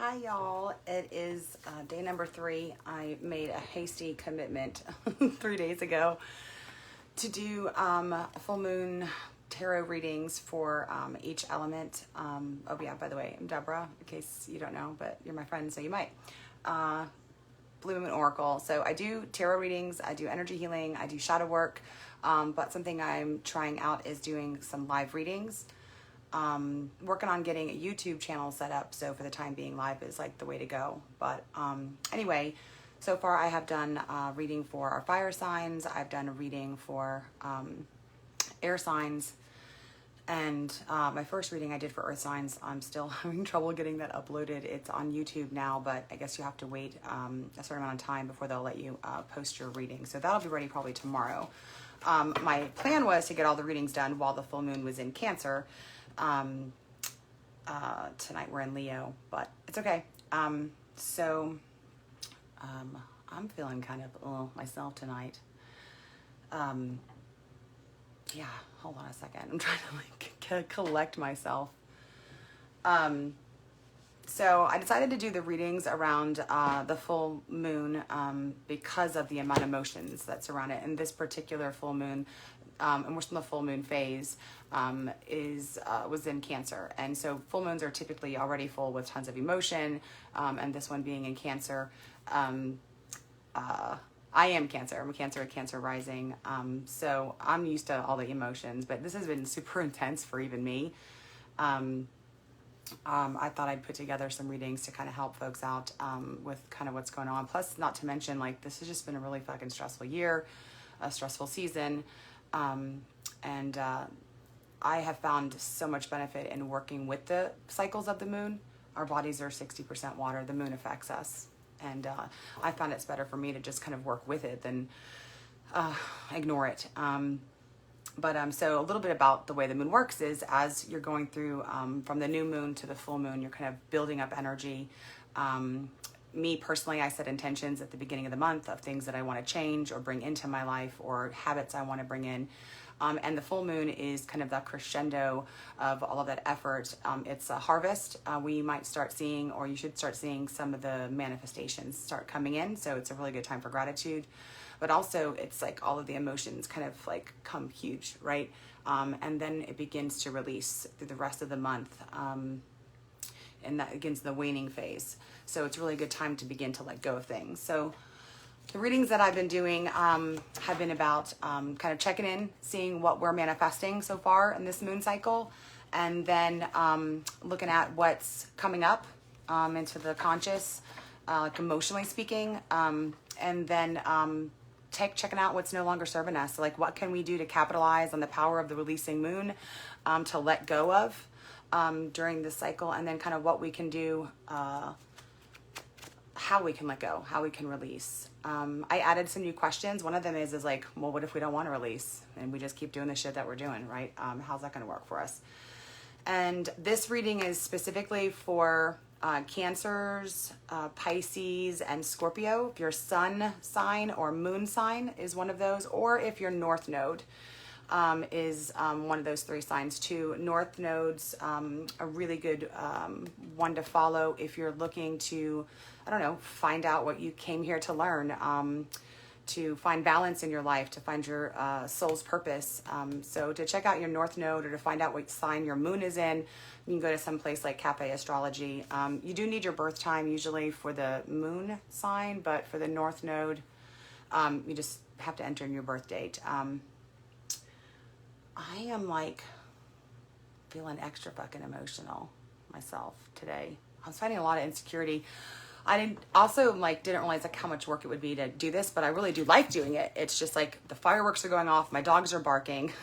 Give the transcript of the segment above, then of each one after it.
Hi y'all, it is day number 3. I made a hasty commitment 3 days ago to do full moon tarot readings for each element. Oh yeah, by the way, I'm Deborah, in case you don't know, but you're my friend, so you might. Blue Moon Oracle. So I do tarot readings, I do energy healing, I do shadow work, but something I'm trying out is doing some live readings. Working on getting a YouTube channel set up, so for the time being, live is like the way to go. But anyway, so far I have done reading for our fire signs, I've done a reading for air signs, and my first reading I did for earth signs, I'm still having trouble getting that uploaded. It's on YouTube now, but I guess you have to wait a certain amount of time before they'll let you post your reading. So that'll be ready probably tomorrow. My plan was to get all the readings done while the full moon was in Cancer. Tonight we're in Leo, but it's okay. I'm feeling kind of myself tonight. Yeah, hold on a second. I'm trying to like collect myself. So I decided to do the readings around the full moon because of the amount of emotions that surround it. And this particular full moon, and we're still in the full moon phase, was in Cancer. And so full moons are typically already full with tons of emotion, and this one being in Cancer. I am Cancer. I'm a Cancer rising. So I'm used to all the emotions, but this has been super intense for even me. I thought I'd put together some readings to kind of help folks out with kind of what's going on. Plus, not to mention, like, this has just been a really fucking stressful year, a stressful season. And I have found so much benefit in working with the cycles of the moon. Our bodies are 60% water. The moon affects us. And I found it's better for me to just kind of work with it than ignore it. So a little bit about the way the moon works is as you're going through from the new moon to the full moon, you're kind of building up energy. Me personally, I set intentions at the beginning of the month of things that I want to change or bring into my life or habits I want to bring in. And the full moon is kind of the crescendo of all of that effort. It's a harvest. We might start seeing, or you should start seeing, some of the manifestations start coming in. So it's a really good time for gratitude. But also it's like all of the emotions kind of like come huge, right? And then it begins to release through the rest of the month. And that begins the waning phase. So it's really a good time to begin to let go of things. So the readings that I've been doing have been about kind of checking in, seeing what we're manifesting so far in this moon cycle, and then looking at what's coming up into the conscious, like emotionally speaking, and then checking out what's no longer serving us. So like, what can we do to capitalize on the power of the releasing moon to let go of during this cycle, and then kind of what we can do, how we can let go, how we can release. I added some new questions. One of them is like, well, what if we don't want to release and we just keep doing the shit that we're doing, right? How's that going to work for us? And this reading is specifically for Cancers, Pisces, and Scorpio. If your sun sign or moon sign is one of those, or if your north node is one of those 3 signs too. North node's a really good one to follow if you're looking to, I don't know, find out what you came here to learn, to find balance in your life, to find your soul's purpose. So to check out your north node or to find out what sign your moon is in, you can go to some place like Cafe Astrology. You do need your birth time usually for the moon sign, but for the north node, you just have to enter in your birth date. I am like feeling extra fucking emotional myself today. I was finding a lot of insecurity. I didn't realize like how much work it would be to do this, but I really do like doing it. It's just like the fireworks are going off, my dogs are barking.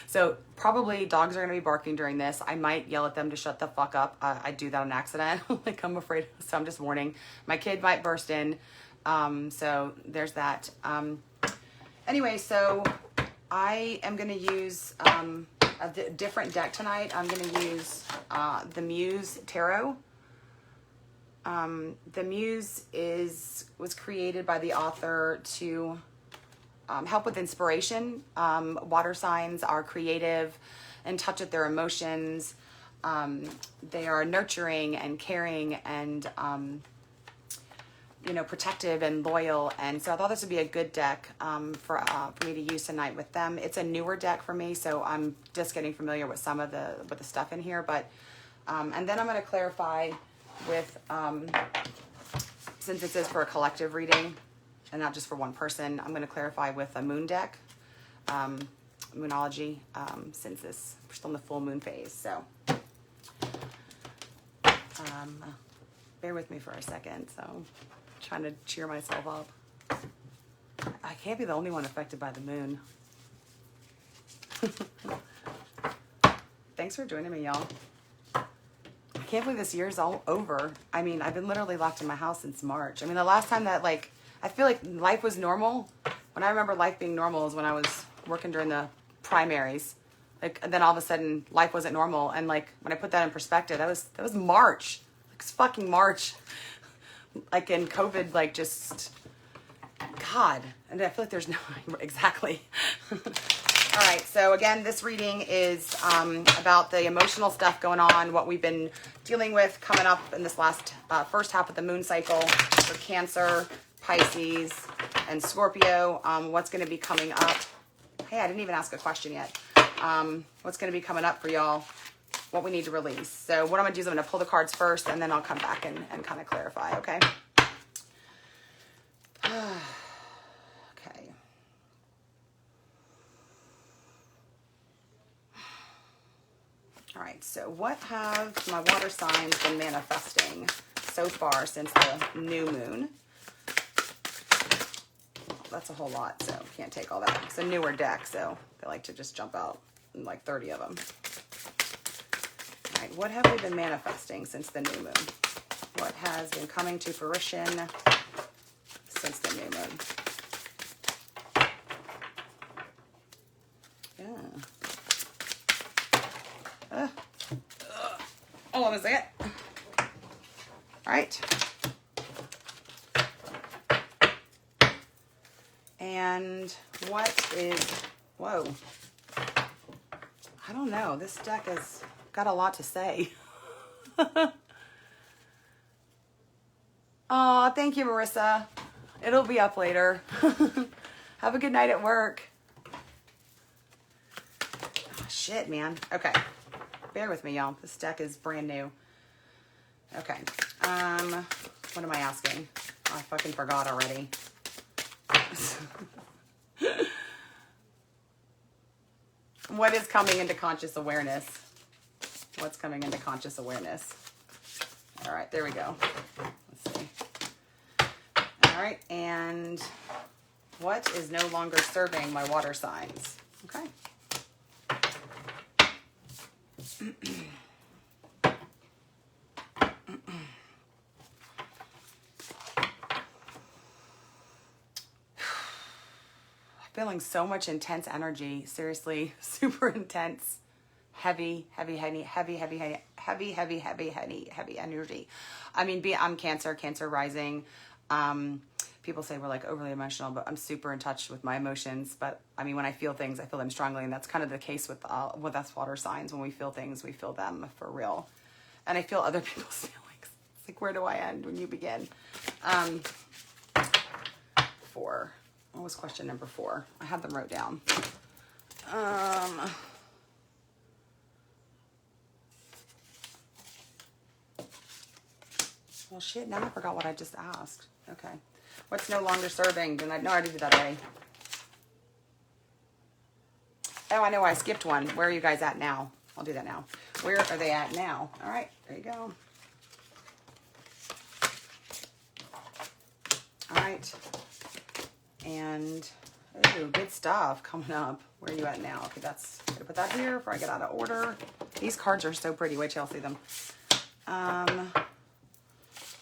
So probably dogs are going to be barking during this. I might yell at them to shut the fuck up. I do that on accident. Like, I'm afraid, so I'm just warning. My kid might burst in. So there's that. Anyway, so I am going to use a different deck tonight. I'm going to use the Muse Tarot. The Muse was created by the author to help with inspiration. Water signs are creative, in touch with their emotions, they are nurturing and caring and, you know, protective and loyal. And so I thought this would be a good deck for me to use tonight with them. It's a newer deck for me, so I'm just getting familiar with some of the stuff in here. But and then I'm going to clarify with, since this is for a collective reading and not just for one person, I'm going to clarify with a moon deck, moonology, since we're still in the full moon phase. So bear with me for a second. So trying to cheer myself up. I can't be the only one affected by the moon. Thanks for joining me, y'all. I can't believe this year's all over. I mean, I've been literally locked in my house since March. I mean, the last time that, like, I feel like life was normal. When I remember life being normal is when I was working during the primaries. Like, and then all of a sudden life wasn't normal. And like, when I put that in perspective, that was March. Like, it's fucking March. Like, in COVID, like, just, God. And I feel like there's no, exactly. All right, so again, this reading is about the emotional stuff going on, what we've been dealing with coming up in this last first half of the moon cycle for Cancer, Pisces, and Scorpio. What's going to be coming up? Hey, I didn't even ask a question yet. What's going to be coming up for y'all? What we need to release. So what I'm going to do is I'm going to pull the cards first, and then I'll come back and kind of clarify, okay? Okay. All right, so what have my water signs been manifesting so far since the new moon? That's a whole lot, so can't take all that. It's a newer deck, so they like to just jump out in like 30 of them. All right, what have we been manifesting since the new moon? What has been coming to fruition since the new moon? Yeah. Hold on a second. All right. And what is, whoa. I don't know. This deck has got a lot to say. Oh, thank you, Marissa. It'll be up later. Have a good night at work. Oh, shit, man. Okay. Bear with me, y'all. This deck is brand new. Okay. What am I asking? Oh, I fucking forgot already. What is coming into conscious awareness? What's coming into conscious awareness? All right, there we go. Let's see. All right, and what is no longer serving my water signs? Okay. Feeling so much intense energy. Seriously, super intense, heavy energy. I mean, I'm Cancer rising. People say we're like overly emotional, but I'm super in touch with my emotions. But I mean, when I feel things, I feel them strongly, and that's kind of the case with us water signs. When we feel things, we feel them for real. And I feel other people's feelings. It's like, where do I end when you begin? 4. What was question number 4? I had them wrote down. Well, shit, now I forgot what I just asked. Okay. What's no longer serving? No, I already did that already. Oh, I know I skipped one. Where are you guys at now? I'll do that now. Where are they at now? All right, there you go. All right. And, ooh, good stuff coming up. Where are you at now? Okay, that's, I'm gonna put that here before I get out of order. These cards are so pretty. Wait till y'all see them.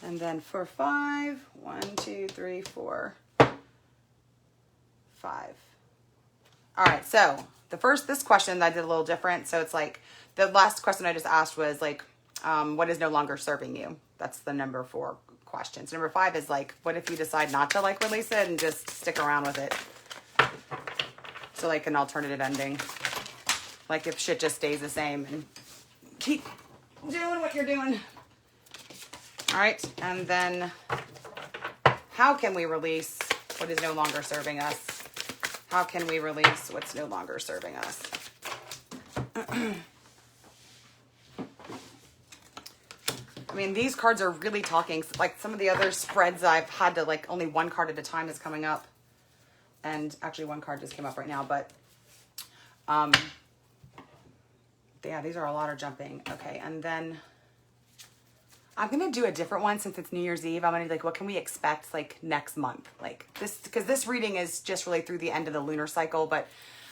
And then for 5, 1, 2, 3, 4, 5. All right, so this question I did a little different. So it's like, the last question I just asked was like, what is no longer serving you? That's the number 4 questions. Number 5 is like, what if you decide not to like release it and just stick around with it? So like an alternative ending. Like if shit just stays the same and keep doing what you're doing. All right, and then how can we release what is no longer serving us? How can we release what's no longer serving us? I mean, these cards are really talking. Like some of the other spreads I've had to like only one card at a time is coming up. And actually one card just came up right now, but yeah, these are a lot of jumping. Okay, and then I'm gonna do a different one since it's New Year's Eve. I'm gonna do like, what can we expect like next month? Like this, because this reading is just really through the end of the lunar cycle, but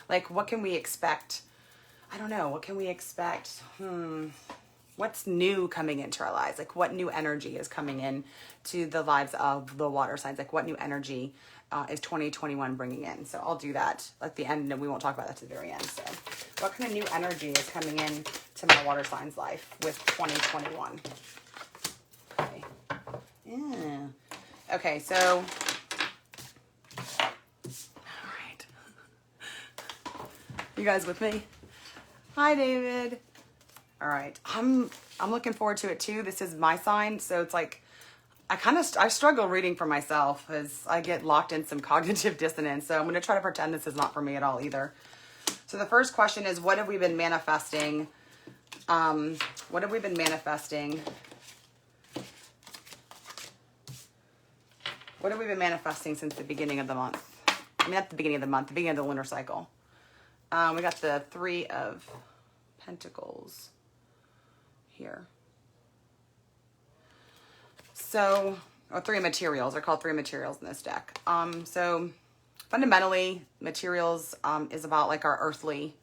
like, what can we expect? I don't know. What can we expect? What's new coming into our lives? Like what new energy is coming in to the lives of the water signs? Like what new energy is 2021 bringing in? So I'll do that at the end, and we won't talk about that to the very end. So what kind of new energy is coming in to my water signs life with 2021? Okay. Yeah. Okay, so all right. You guys with me? Hi, David. All right, I'm looking forward to it too. This is my sign, so it's like I struggle reading for myself because I get locked in some cognitive dissonance. So I'm going to try to pretend this is not for me at all either. So the first question is, what have we been manifesting? What have we been manifesting? What have we been manifesting since the beginning of the month? I mean, not the beginning of the month, the beginning of the lunar cycle. We got the 3 of Pentacles here. So, or 3 materials. They're called 3 materials in this deck. So fundamentally, materials is about like our earthly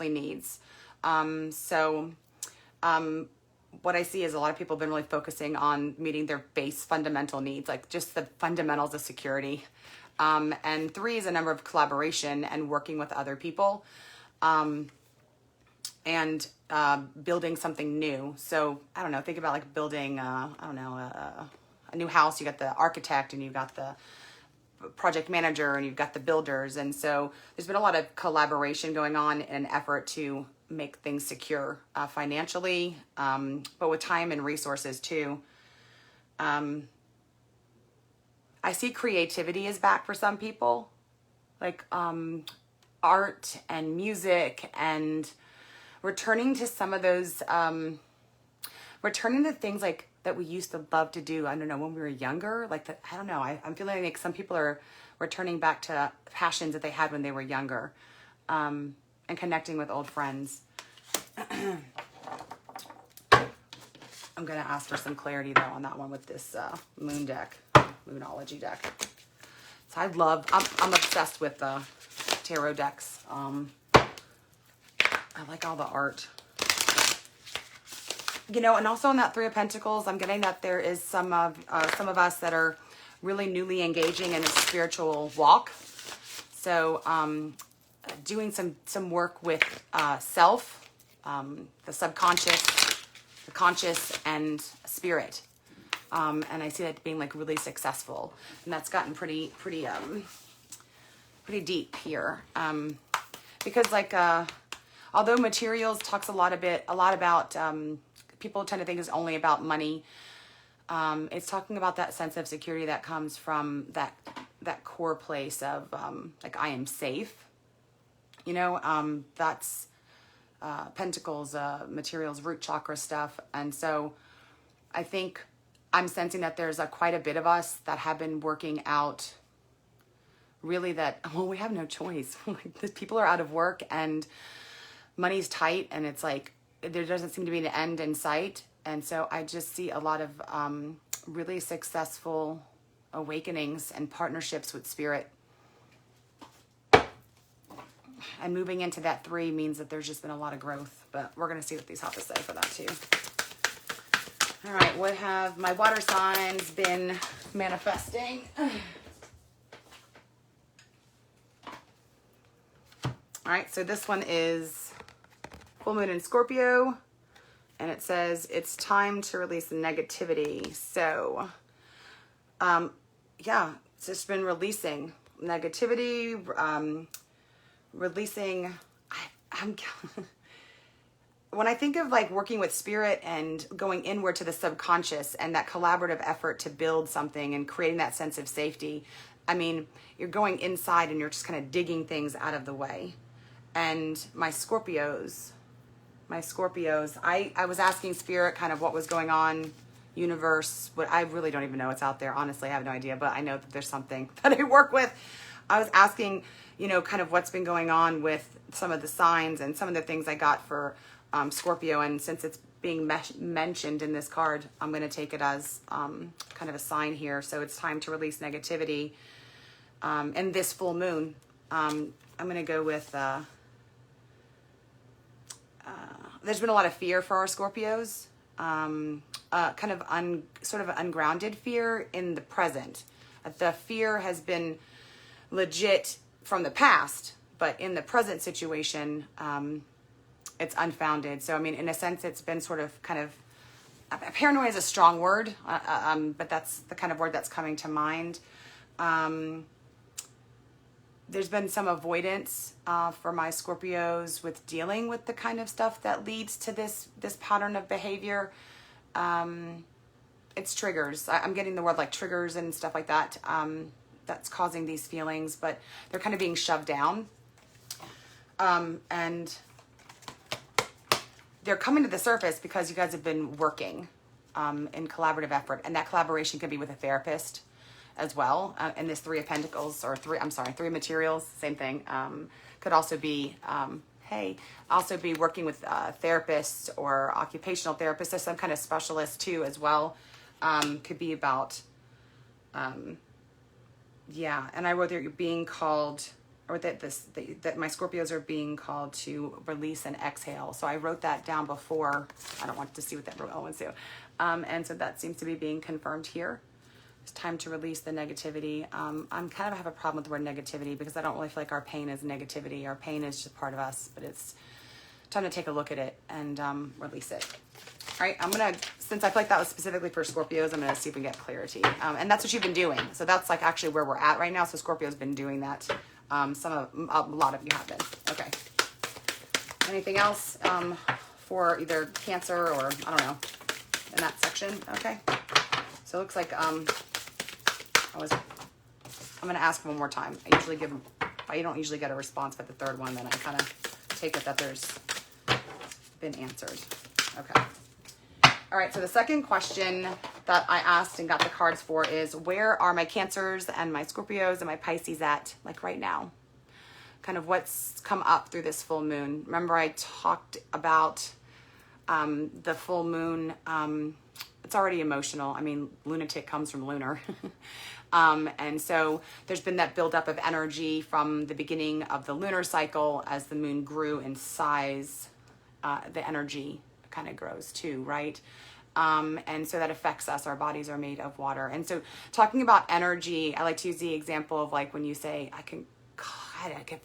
needs. What I see is a lot of people have been really focusing on meeting their base fundamental needs, like just the fundamentals of security. And 3 is a number of collaboration and working with other people. And building something new. So I don't know, think about like building, a new house. You got the architect and you've got the project manager and you've got the builders. And so there's been a lot of collaboration going on in an effort to make things secure financially, but with time and resources too. I see creativity is back for some people, like art and music and returning to some of those, returning to things like that we used to love to do. I don't know, when we were younger, like that. I don't know. I'm feeling like some people are returning back to passions that they had when they were younger, and connecting with old friends. I'm going to ask for some clarity though on that one with this moon deck, moonology deck. So I'm obsessed with tarot decks. I like all the art. You know, and also in that 3 of Pentacles, I'm getting that there is some of us that are really newly engaging in a spiritual walk. So doing some work with self, the subconscious, the conscious, and spirit. And I see that being like really successful. And that's gotten pretty deep here. Because like, although materials talks a lot about, people tend to think it's only about money. It's talking about that sense of security that comes from that core place of, like, I am safe. You know, that's Pentacles, materials, root chakra stuff. And so I think I'm sensing that there's quite a bit of us that have been working out really that, well, we have no choice. Like, people are out of work and money's tight, and it's like there doesn't seem to be an end in sight. And so I just see a lot of really successful awakenings and partnerships with spirit. And moving into that 3 means that there's just been a lot of growth, but we're going to see what these have to say for that too. All right, what have my water signs been manifesting? All right, so this one is full moon in Scorpio, and it says it's time to release negativity. So, yeah, it's just been releasing negativity, releasing. when I think of like working with spirit and going inward to the subconscious and that collaborative effort to build something and creating that sense of safety, I mean, you're going inside and you're just kind of digging things out of the way. And my Scorpios, I was asking spirit kind of what was going on, universe, what I really don't even know what's out there. Honestly, I have no idea, but I know that there's something that I work with. I was asking, you know, kind of what's been going on with some of the signs and some of the things I got for Scorpio. And since it's being mentioned in this card, I'm going to take it as kind of a sign here. So it's time to release negativity. And this full moon, I'm going to go with, there's been a lot of fear for our Scorpios, kind of sort of ungrounded fear in the present. The fear has been legit from the past, but in the present situation, it's unfounded. So, I mean, in a sense, it's been sort of kind of, paranoia is a strong word, but that's the kind of word that's coming to mind. There's been some avoidance for my Scorpios with dealing with the kind of stuff that leads to this pattern of behavior. It's triggers. I'm getting the word like triggers and stuff like that. That's causing these feelings, but they're kind of being shoved down. And they're coming to the surface because you guys have been working in collaborative effort, and that collaboration could be with a therapist as well. And this Three of Pentacles, or Three Materials, same thing. Could also be, also be working with therapists or occupational therapists. There's some kind of specialist too as well. Could be about, and I wrote that you're being called, or that my Scorpios are being called to release and exhale. So I wrote that down before. I don't want to see what that wrote Owens to. And so that seems to be being confirmed here. It's time to release the negativity. I'm kind of have a problem with the word negativity because I don't really feel like our pain is negativity. Our pain is just part of us, but it's time to take a look at it and release it. All right, I'm going to, since I feel like that was specifically for Scorpios, I'm going to see if we can get clarity. And that's what you've been doing. So that's like actually where we're at right now. So Scorpio's been doing that. A lot of you have been. Okay. Anything else for either Cancer or, I don't know, in that section? Okay. So it looks like I'm going to ask one more time. I don't usually get a response, but the third one, then I kind of take it that there's been answered. Okay. All right, so the second question that I asked and got the cards for is, where are my Cancers and my Scorpios and my Pisces at, like right now? Kind of what's come up through this full moon. Remember I talked about the full moon. It's already emotional. I mean, lunatic comes from lunar. And so there's been that buildup of energy from the beginning of the lunar cycle. As the moon grew in size, the energy kind of grows too, right? And so that affects us. Our bodies are made of water. And so talking about energy, I like to use the example of like when you say, I feel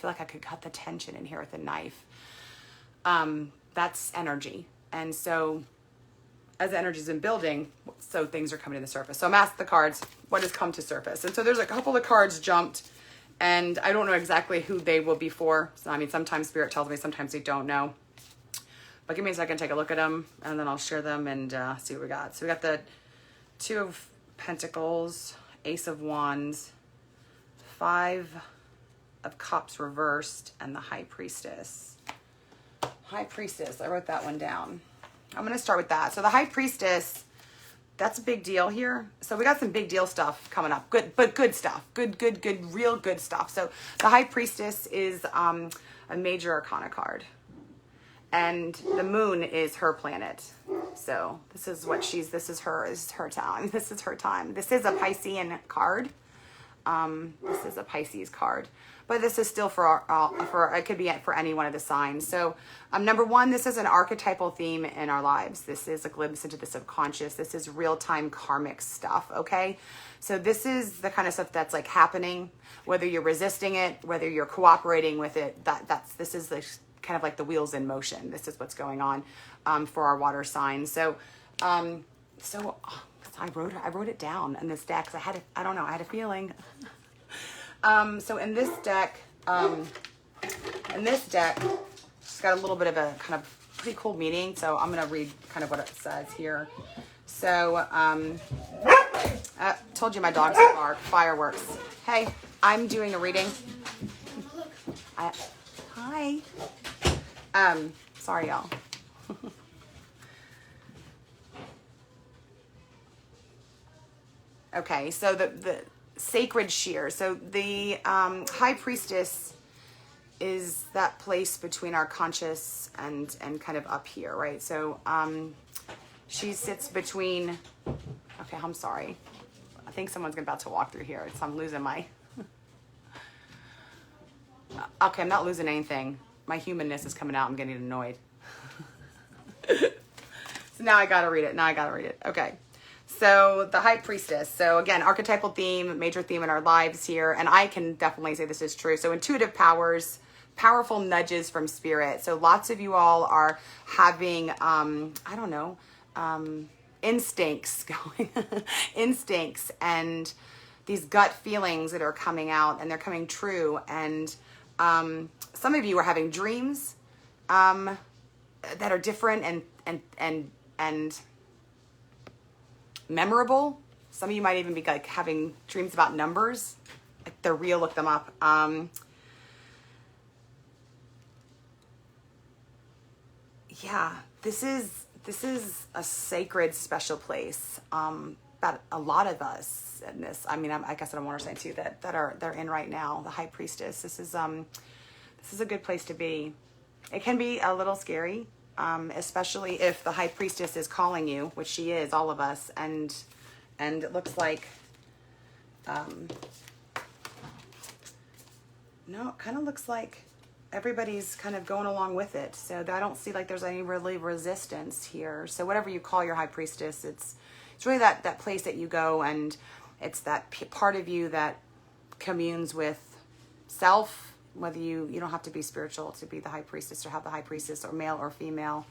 like I could cut the tension in here with a knife. That's energy. And so as the energy's been building, so things are coming to the surface. So I'm asking the cards, what has come to surface? And so there's a couple of cards jumped, and I don't know exactly who they will be for. So, I mean, sometimes Spirit tells me, sometimes they don't know. But give me a second to take a look at them, and then I'll share them and see what we got. So we got the Two of Pentacles, Ace of Wands, Five of Cups reversed, and the High Priestess. High Priestess, I wrote that one down. I'm going to start with that. So the High Priestess, that's a big deal here. So we got some big deal stuff coming up. Good, but good stuff. Good, real good stuff. So the High Priestess is a major arcana card. And the moon is her planet. So this is what this is her time. This is her time. This is a Piscean card. This is a Pisces card. But this is still it could be for any one of the signs. So number one, this is an archetypal theme in our lives. This is a glimpse into the subconscious. This is real-time karmic stuff, okay? So this is the kind of stuff that's like happening, whether you're resisting it, whether you're cooperating with it, this is the kind of like the wheels in motion. This is what's going on for our water signs. So I wrote it down in this deck because I had a feeling. So in this deck, it's got a little bit of a kind of pretty cool meeting. So I'm going to read kind of what it says here. So, I told you my dogs bark. Fireworks. Hey, I'm doing a reading. Hi. Sorry, y'all. Okay, so the sacred shear. So the high priestess is that place between our conscious and kind of up here, right? So she sits between. Okay, I'm sorry. I think someone's about to walk through here. So I'm losing my. Okay, I'm not losing anything. My humanness is coming out. I'm getting annoyed. So now I gotta read it. Okay. So the high priestess. So again, archetypal theme, major theme in our lives here. And I can definitely say this is true. So intuitive powers, powerful nudges from spirit. So lots of you all are having, I don't know, instincts going, instincts and these gut feelings that are coming out and they're coming true. And some of you are having dreams that are different and memorable. Some of you might even be like having dreams about numbers, like they're real. Look them up. Yeah, this is a sacred, special place. That a lot of us in this. I mean, I guess I don't want to say too that they're in right now. The high priestess. This is a good place to be. It can be a little scary. Especially if the high priestess is calling you, which she is, all of us, and it looks like, no, it kind of looks like everybody's kind of going along with it. So I don't see like there's any really resistance here. So whatever you call your high priestess, it's really that place that you go, and it's that part of you that communes with self. Whether you don't have to be spiritual to be the high priestess or have the high priestess, or male or female.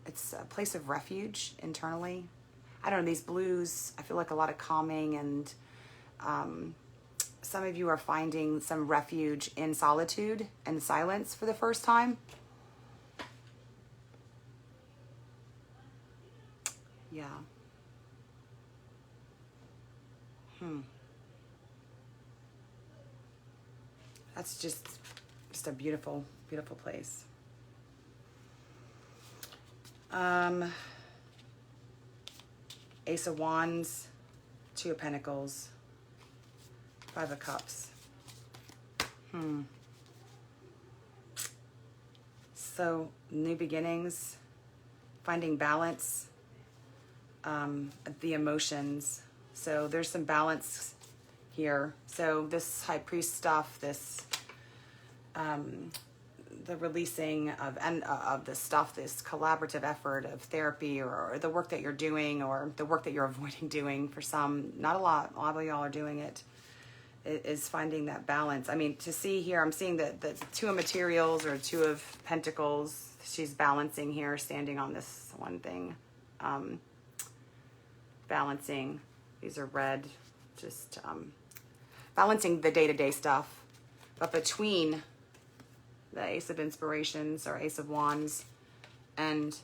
It's a place of refuge internally. I don't know, these blues, I feel like a lot of calming, and some of you are finding some refuge in solitude and silence for the first time. Yeah. That's just a beautiful, beautiful place. Ace of Wands, Two of Pentacles, Five of Cups. So new beginnings, finding balance, the emotions. So there's some balance here. So this high priest stuff, this the releasing of the stuff, this collaborative effort of therapy, or the work that you're doing, or the work that you're avoiding doing. For some, not a lot of y'all are doing it, is finding that balance. I mean, to see here, I'm seeing the Two of Materials or Two of Pentacles. She's balancing here, standing on this one thing, balancing. These are red, just balancing the day-to-day stuff. But between the Ace of Inspirations or Ace of Wands and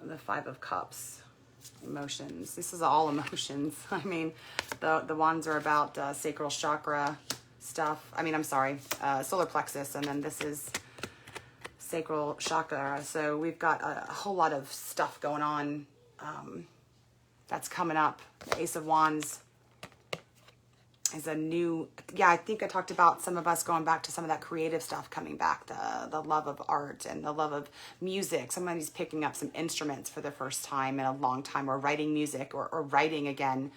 the Five of Cups, emotions. This is all emotions. I mean, the wands are about sacral chakra stuff. I mean, I'm sorry, solar plexus, and then this is sacral chakra. So we've got a whole lot of stuff going on that's coming up. The Ace of Wands is a new, I think I talked about some of us going back to some of that creative stuff coming back, the love of art and the love of music. Somebody's picking up some instruments for the first time in a long time, or writing music, or writing again.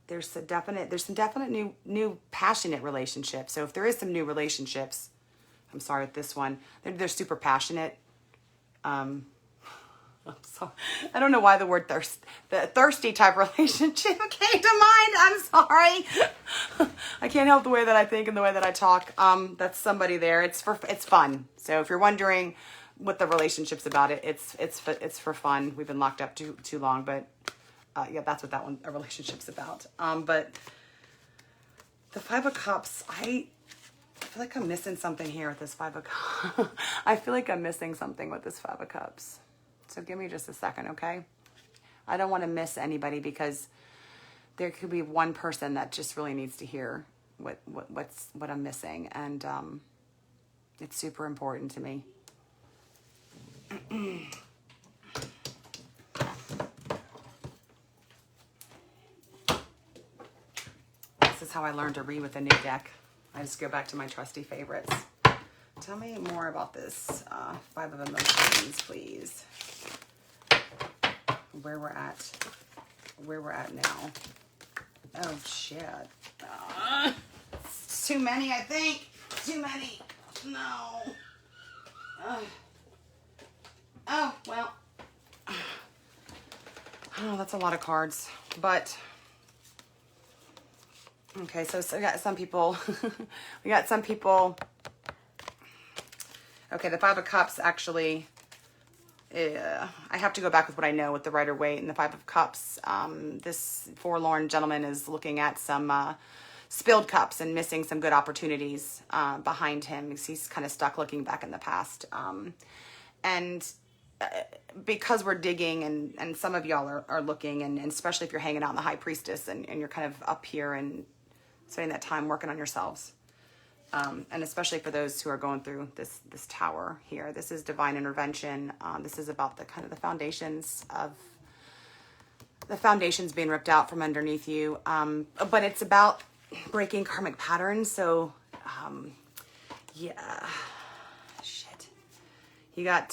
There's some definite new passionate relationships. So if there is some new relationships, I'm sorry with this one, they're super passionate. I'm sorry. I don't know why the word the thirsty type relationship came to mind. I'm sorry. I can't help the way that I think and the way that I talk. That's somebody there. It's fun. So if you're wondering what the relationship's about, it's for fun. We've been locked up too long, but that's what that one, a relationship's about. But The Five of Cups, I feel like I'm missing something here with this Five of Cups. I feel like I'm missing something with this Five of Cups. So give me just a second, okay? I don't want to miss anybody because there could be one person that just really needs to hear what I'm missing, and it's super important to me. This is how I learned to read with a new deck. I just go back to my trusty favorites. Tell me more about this Five of Emotions, please. Where we're at now. Oh shit. It's too many, I think. Too many. No. Oh, well. Oh, that's a lot of cards. But okay, so we got some people. Okay, the Five of Cups actually, I have to go back with what I know with the Rider-Waite and the Five of Cups. This forlorn gentleman is looking at some spilled cups and missing some good opportunities behind him because he's kind of stuck looking back in the past. Because we're digging and some of y'all are looking, and especially if you're hanging out in the High Priestess and you're kind of up here and spending that time working on yourselves. And especially for those who are going through this tower here. This is divine intervention. This is about the kind of the foundations being ripped out from underneath you. But it's about breaking karmic patterns. So, yeah, shit. You got,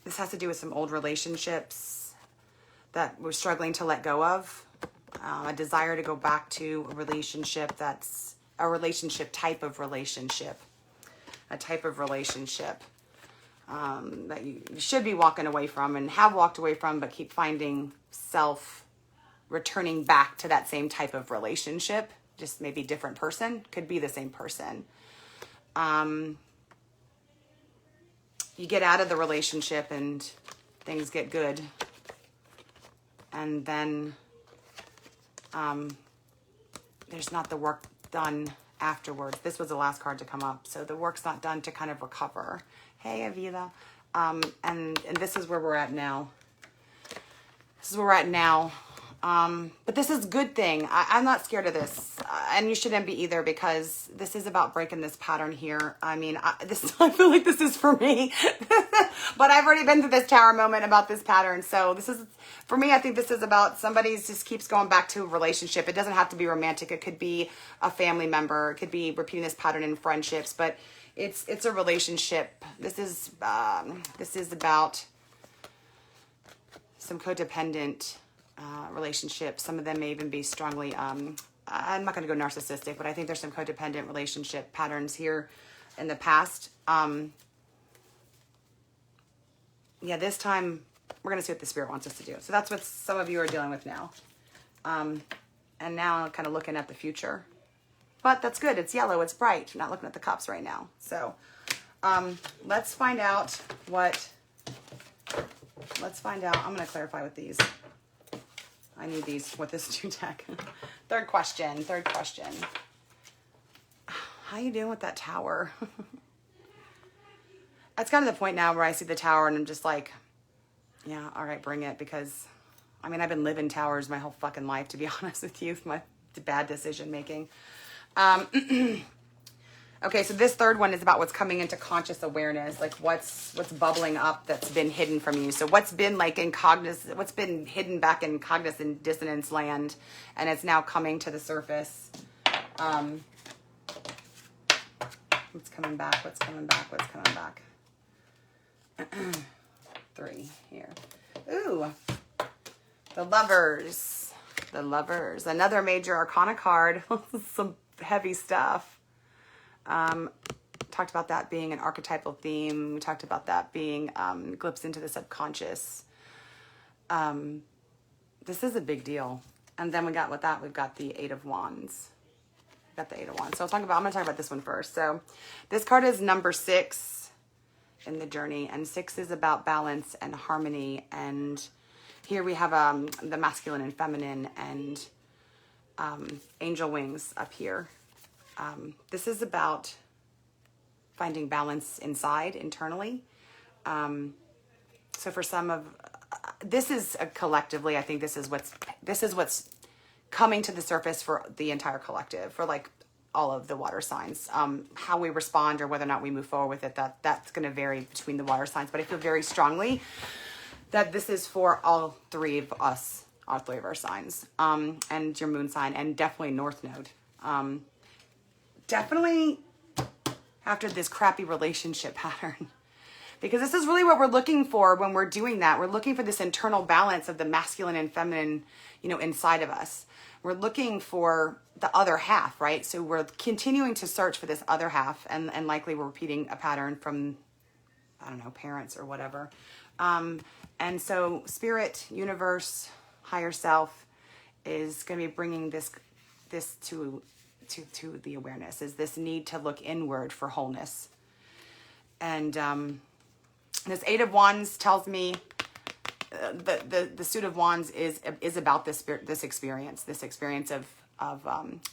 this has to do with some old relationships that we're struggling to let go of. A desire to go back to a relationship that's a relationship type of relationship. A type of relationship that you should be walking away from and have walked away from, but keep finding self returning back to that same type of relationship. Just maybe different person. Could be the same person. You get out of the relationship and things get good. And then there's not the work done afterwards. This was the last card to come up. So the work's not done to kind of recover. Hey, Avila. And this is where we're at now. This is where we're at now. But this is a good thing. I'm not scared of this. And you shouldn't be either, because this is about breaking this pattern here. I mean, I feel like this is for me. But I've already been through this tower moment about this pattern. So this is, for me, I think this is about somebody just keeps going back to a relationship. It doesn't have to be romantic. It could be a family member. It could be repeating this pattern in friendships. But it's a relationship. This is about some codependent relationships. Some of them may even be strongly, I'm not going to go narcissistic, but I think there's some codependent relationship patterns here in the past. Yeah, this time we're going to see what the Spirit wants us to do. So that's what some of you are dealing with now. And now I'm kind of looking at the future. But that's good. It's yellow. It's bright. You're not looking at the cups right now. So let's find out what... Let's find out. I'm going to clarify with these. I need these with this new deck. Third question. How you doing with that tower? It's kind of the point now where I see the tower and I'm just like, yeah, all right, bring it. Because, I mean, I've been living towers my whole fucking life, to be honest with you, my bad decision making. Okay, so this third one is about what's coming into conscious awareness, like what's bubbling up that's been hidden from you. So what's been like what's been hidden back in cognizant dissonance land, and it's now coming to the surface. What's coming back? 3 here. Ooh, the Lovers. Another major arcana card. Some heavy stuff. Talked about that being an archetypal theme. We talked about that being glimpse into the subconscious. This is a big deal. And then we've got the Eight of Wands. So I'm going to talk about this one first. So this card is number 6 in the journey, and 6 is about balance and harmony. And here we have the masculine and feminine, and angel wings up here. This is about finding balance inside, internally. So for some of, this is collectively, I think this is what's coming to the surface for the entire collective, for like all of the water signs. How we respond or whether or not we move forward with it, that's going to vary between the water signs. But I feel very strongly that this is for all three of us, all three of our signs, and your moon sign, and definitely North Node. Definitely after this crappy relationship pattern. Because this is really what we're looking for when we're doing that. We're looking for this internal balance of the masculine and feminine, inside of us. We're looking for the other half, right? So we're continuing to search for this other half, and likely we're repeating a pattern from, I don't know, parents or whatever. And so spirit, universe, higher self is going to be bringing this to the awareness, is this need to look inward for wholeness. And this Eight of Wands tells me the suit of Wands is about this experience of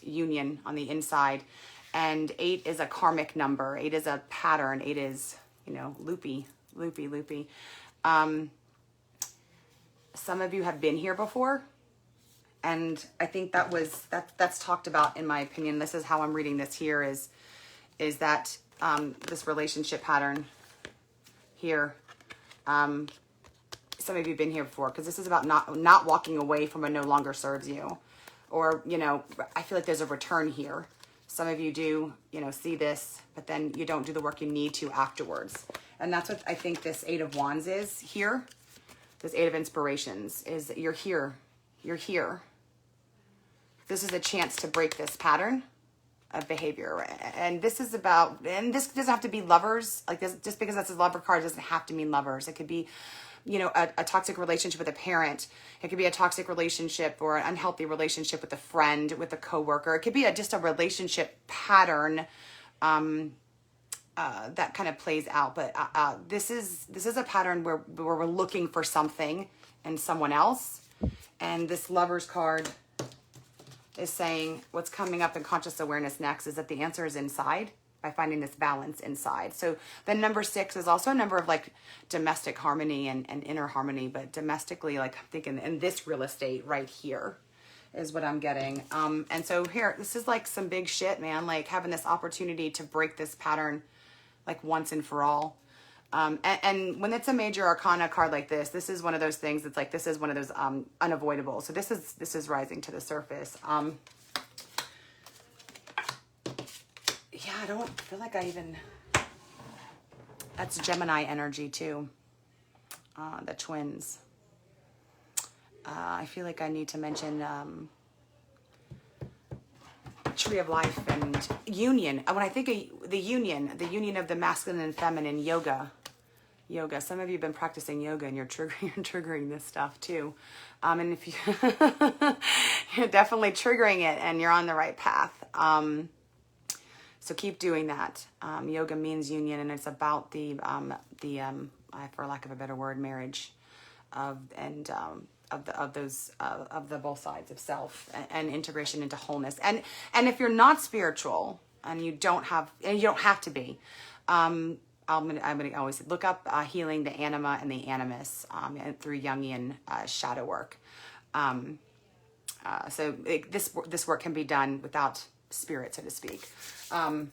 union on the inside. And 8 is a karmic number. 8 is a pattern. 8 is, loopy. Some of you have been here before. And I think that's talked about, in my opinion. This is how I'm reading this here, is that this relationship pattern here. Some of you have been here before, because this is about not walking away from what no longer serves you. Or, I feel like there's a return here. Some of you do, see this, but then you don't do the work you need to afterwards. And that's what I think this Eight of Wands is here. This Eight of Inspirations is that you're here. You're here. This is a chance to break this pattern of behavior. And this is about, and this doesn't have to be lovers. Like this, just because that's a lover card doesn't have to mean lovers. It could be, a toxic relationship with a parent. It could be a toxic relationship or an unhealthy relationship with a friend, with a coworker. It could be just a relationship pattern that kind of plays out. But this is a pattern where we're looking for something in someone else. And this Lover's card is saying what's coming up in conscious awareness next is that the answer is inside, by finding this balance inside. So the number 6 is also a number of like domestic harmony and inner harmony, but domestically, like I'm thinking in this real estate right here is what I'm getting. And so here, this is like some big shit, man, like having this opportunity to break this pattern like once and for all. And when it's a major arcana card like this is one of those things that's like, this is one of those unavoidable. So this is rising to the surface. Yeah, I don't feel like that's Gemini energy too. The twins. I feel like I need to mention Tree of Life and union. When I think of the union of the masculine and feminine, yoga. Some of you have been practicing yoga and you're triggering this stuff too. And if you you're definitely triggering it and you're on the right path. So keep doing that. Yoga means union, and it's about the for lack of a better word, marriage of the both sides of self and integration into wholeness. And if you're not spiritual and you don't have to be, I'm gonna always look up healing the anima and the animus through Jungian shadow work. So this work can be done without spirit, so to speak. I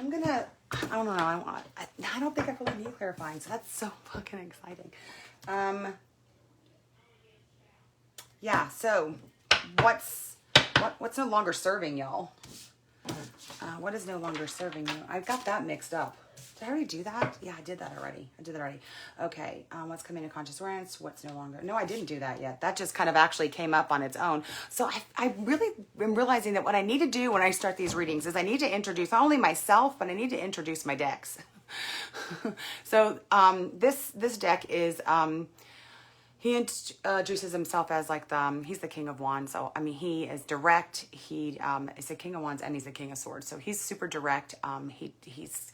don't know. I don't think I really need clarifying, so that's so fucking exciting. Yeah. So what's no longer serving y'all? What is no longer serving you? I've got that mixed up. Did I already do that? Yeah, I did that already. Okay. What's coming to conscious awareness? What's no longer? No, I didn't do that yet. That just kind of actually came up on its own. So I really am realizing that what I need to do when I start these readings is I need to introduce not only myself, but I need to introduce my decks. So this deck is he introduces himself as like he's the King of Wands. So I mean, he is direct. He is the King of Wands and he's the King of Swords. So he's super direct. He's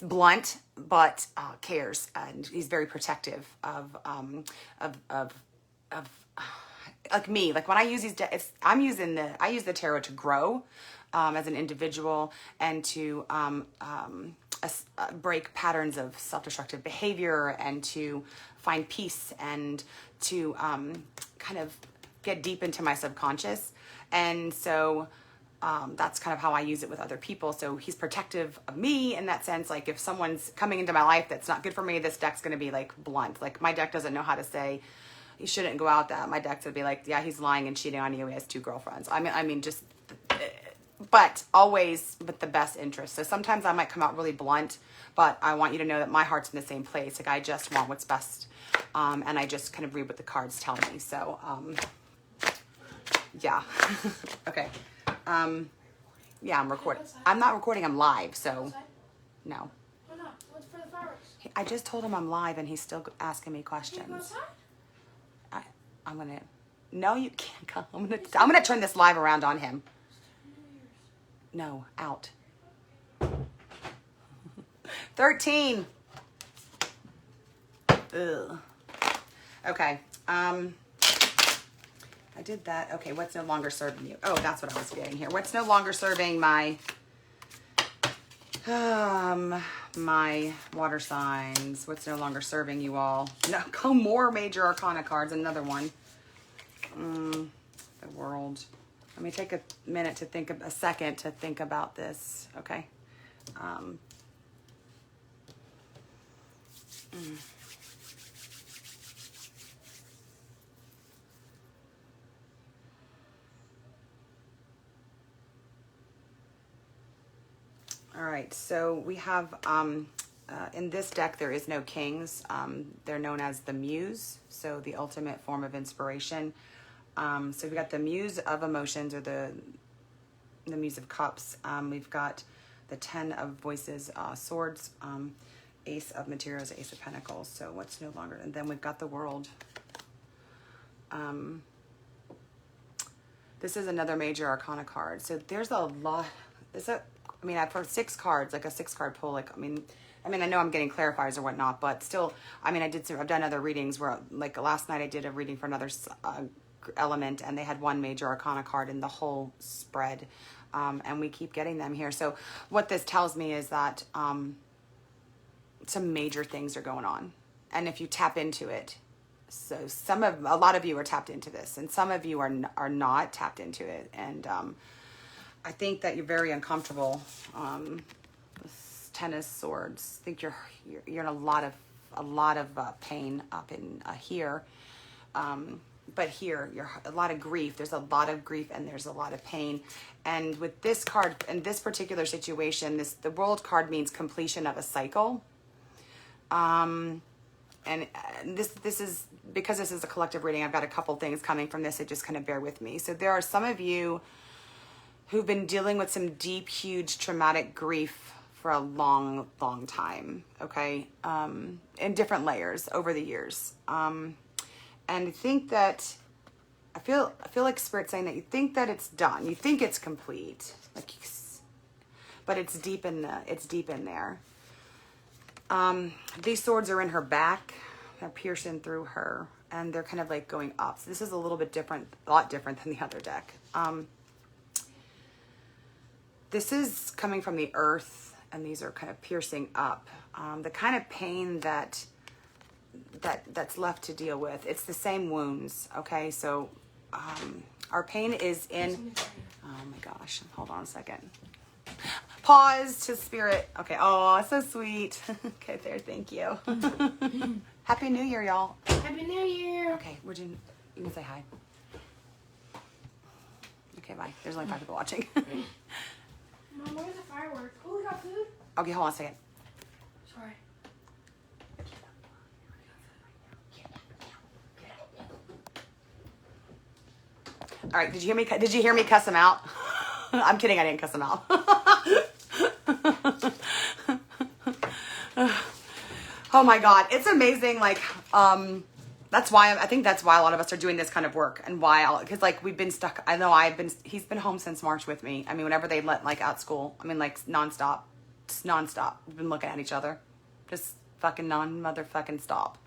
blunt, but cares, and he's very protective of like me, like when I use these decks, I use the tarot to grow as an individual and to break patterns of self-destructive behavior and to find peace and to kind of get deep into my subconscious. And so that's kind of how I use it with other people. So he's protective of me in that sense. Like if someone's coming into my life that's not good for me, this deck's going to be like blunt. Like my deck doesn't know how to say you shouldn't go out that. My deck would be like, yeah, he's lying and cheating on you. He has 2 girlfriends. I mean, just, but always with the best interest. So sometimes I might come out really blunt, but I want you to know that my heart's in the same place. Like I just want what's best. And I just kind of read what the cards tell me. So, yeah. Okay. Yeah, I'm recording. I'm not recording. I'm live. So no. Why not? What's for the fireworks? I just told him I'm live and he's still asking me questions. Can you go outside? I'm gonna. No, you can't come. I'm gonna turn this live around on him. No, out. 13. Ugh. Okay. I did that. Okay, what's no longer serving you? Oh, that's what I was getting here. What's no longer serving my my water signs? What's no longer serving you all? No, go more major arcana cards. Another one. The world. Let me take a minute to think of a second to think about this. Okay. All right, so we have, in this deck, there is no kings. They're known as the muse, so the ultimate form of inspiration. So we've got the muse of emotions, or the muse of cups. We've got the 10 of voices, swords, ace of materials, ace of pentacles. So what's no longer, and then we've got the world. This is another major arcana card. So there's a lot, I mean, I've heard 6 cards, like a 6-card pull. Like, I mean, I know I'm getting clarifiers or whatnot, but still, I mean, I've done other readings where, like last night I did a reading for another element and they had 1 major arcana card in the whole spread. And we keep getting them here. So what this tells me is that some major things are going on. And if you tap into it, so a lot of you are tapped into this and some of you are not tapped into it. And, I think that you're very uncomfortable. With 10 of swords. I think you're in a lot of pain up in here. But here, you're a lot of grief. There's a lot of grief and there's a lot of pain. And with this card, in this particular situation, the world card means completion of a cycle. And this is, because this is a collective reading, I've got a couple things coming from this, so just kind of bear with me. So there are some of you who've been dealing with some deep, huge, traumatic grief for a long, long time, okay? In different layers over the years. And I think that, I feel like Spirit's saying that you think that it's done. You think it's complete. Like, but it's deep in there. These swords are in her back. They're piercing through her. And they're kind of like going up. So this is a little bit different, a lot different than the other deck. This is coming from the earth, and these are kind of piercing up. The kind of pain that's left to deal with. It's the same wounds, okay? So our pain is in, oh my gosh, hold on a second. Pause to Spirit. Okay, oh, so sweet. Okay, there, thank you. Happy New Year, y'all. Happy New Year. Okay, you can say hi. Okay, bye. There's only 5 people watching. Mom, where's the fireworks? Oh, we got food? Okay, hold on a second. Sorry. All right, did you hear me cuss him out? I'm kidding, I didn't cuss him out. Oh my God, it's amazing. Like, that's why I think that's why a lot of us are doing this kind of work, and because like we've been stuck. I know he's been home since March with me. I mean, whenever they let like out school, I mean, like nonstop, just nonstop. We've been looking at each other, just fucking non-motherfucking stop.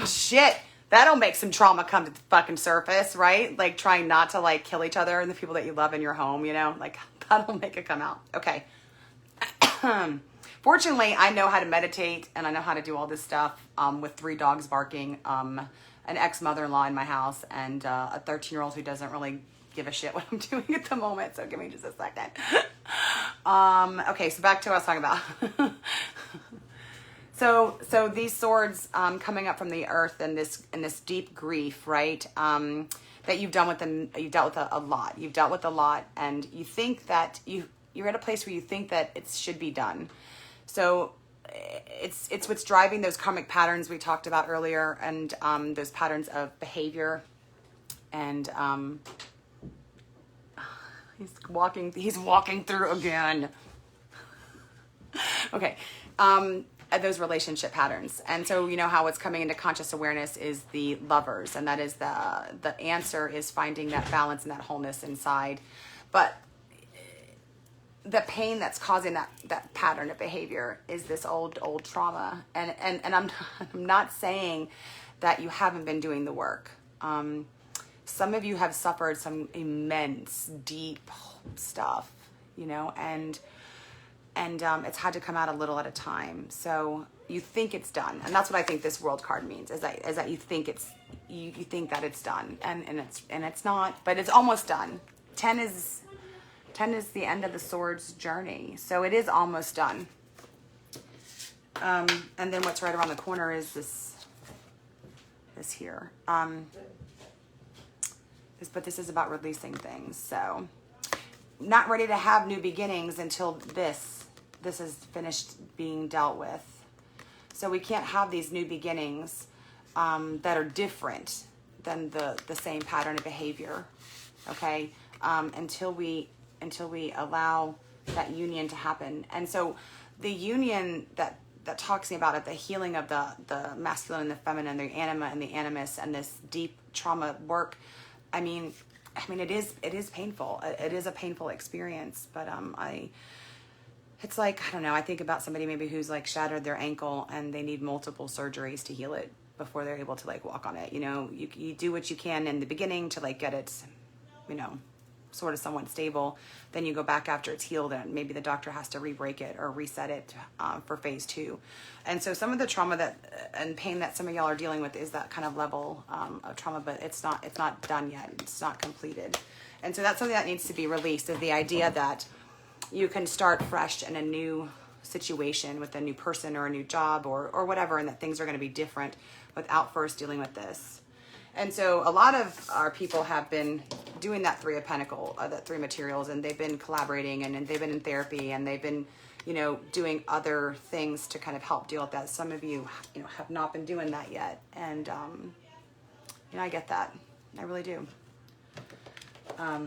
Shit. That'll make some trauma come to the fucking surface, right? Like trying not to like kill each other and the people that you love in your home, you know? Like that'll make it come out. Okay. Fortunately, I know how to meditate and I know how to do all this stuff with 3 dogs barking, an ex-mother-in-law in my house, and a 13-year-old who doesn't really give a shit what I'm doing at the moment. So give me just a second. Okay, so back to what I was talking about. So these swords coming up from the earth and this deep grief, right? That you've dealt with a lot. You've dealt with a lot, and you think that you're at a place where you think that it should be done. So it's what's driving those karmic patterns we talked about earlier, and those patterns of behavior. And he's walking through again. Okay. Those relationship patterns. And so you know how what's coming into conscious awareness is the lovers, and that is the answer is finding that balance and that wholeness inside. But the pain that's causing that pattern of behavior is this old trauma. And I'm not saying that you haven't been doing the work. Some of you have suffered some immense, deep stuff, you know, and it's had to come out a little at a time. So you think it's done, and that's what I think this World card means. Is that you think you think that it's done, and it's not, but it's almost done. 10 is the end of the Swords journey, so it is almost done. And then what's right around the corner is this here. But this is about releasing things. So not ready to have new beginnings until this is finished being dealt with. So we can't have these new beginnings that are different than the same pattern of behavior, okay? Until we allow that union to happen. And so the union that talks about it, the healing of the masculine and the feminine, the anima and the animus, and this deep trauma work, I mean, it is painful. It is a painful experience, but it's like, I don't know, I think about somebody maybe who's like shattered their ankle and they need multiple surgeries to heal it before they're able to like walk on it. You know, you do what you can in the beginning to like get it, you know, sort of somewhat stable. Then you go back after it's healed, and maybe the doctor has to re-break it or reset it for phase 2. And so some of the trauma and pain that some of y'all are dealing with is that kind of level of trauma, but it's not done yet. It's not completed. And so that's something that needs to be released, is the idea that you can start fresh in a new situation with a new person or a new job or whatever, and that things are going to be different without first dealing with this. And so a lot of our people have been doing that 3 of Pentacles, that 3 materials, and they've been collaborating, and they've been in therapy, and they've been, you know, doing other things to kind of help deal with that. Some of you, you know, have not been doing that yet. And, you know, I get that. I really do. I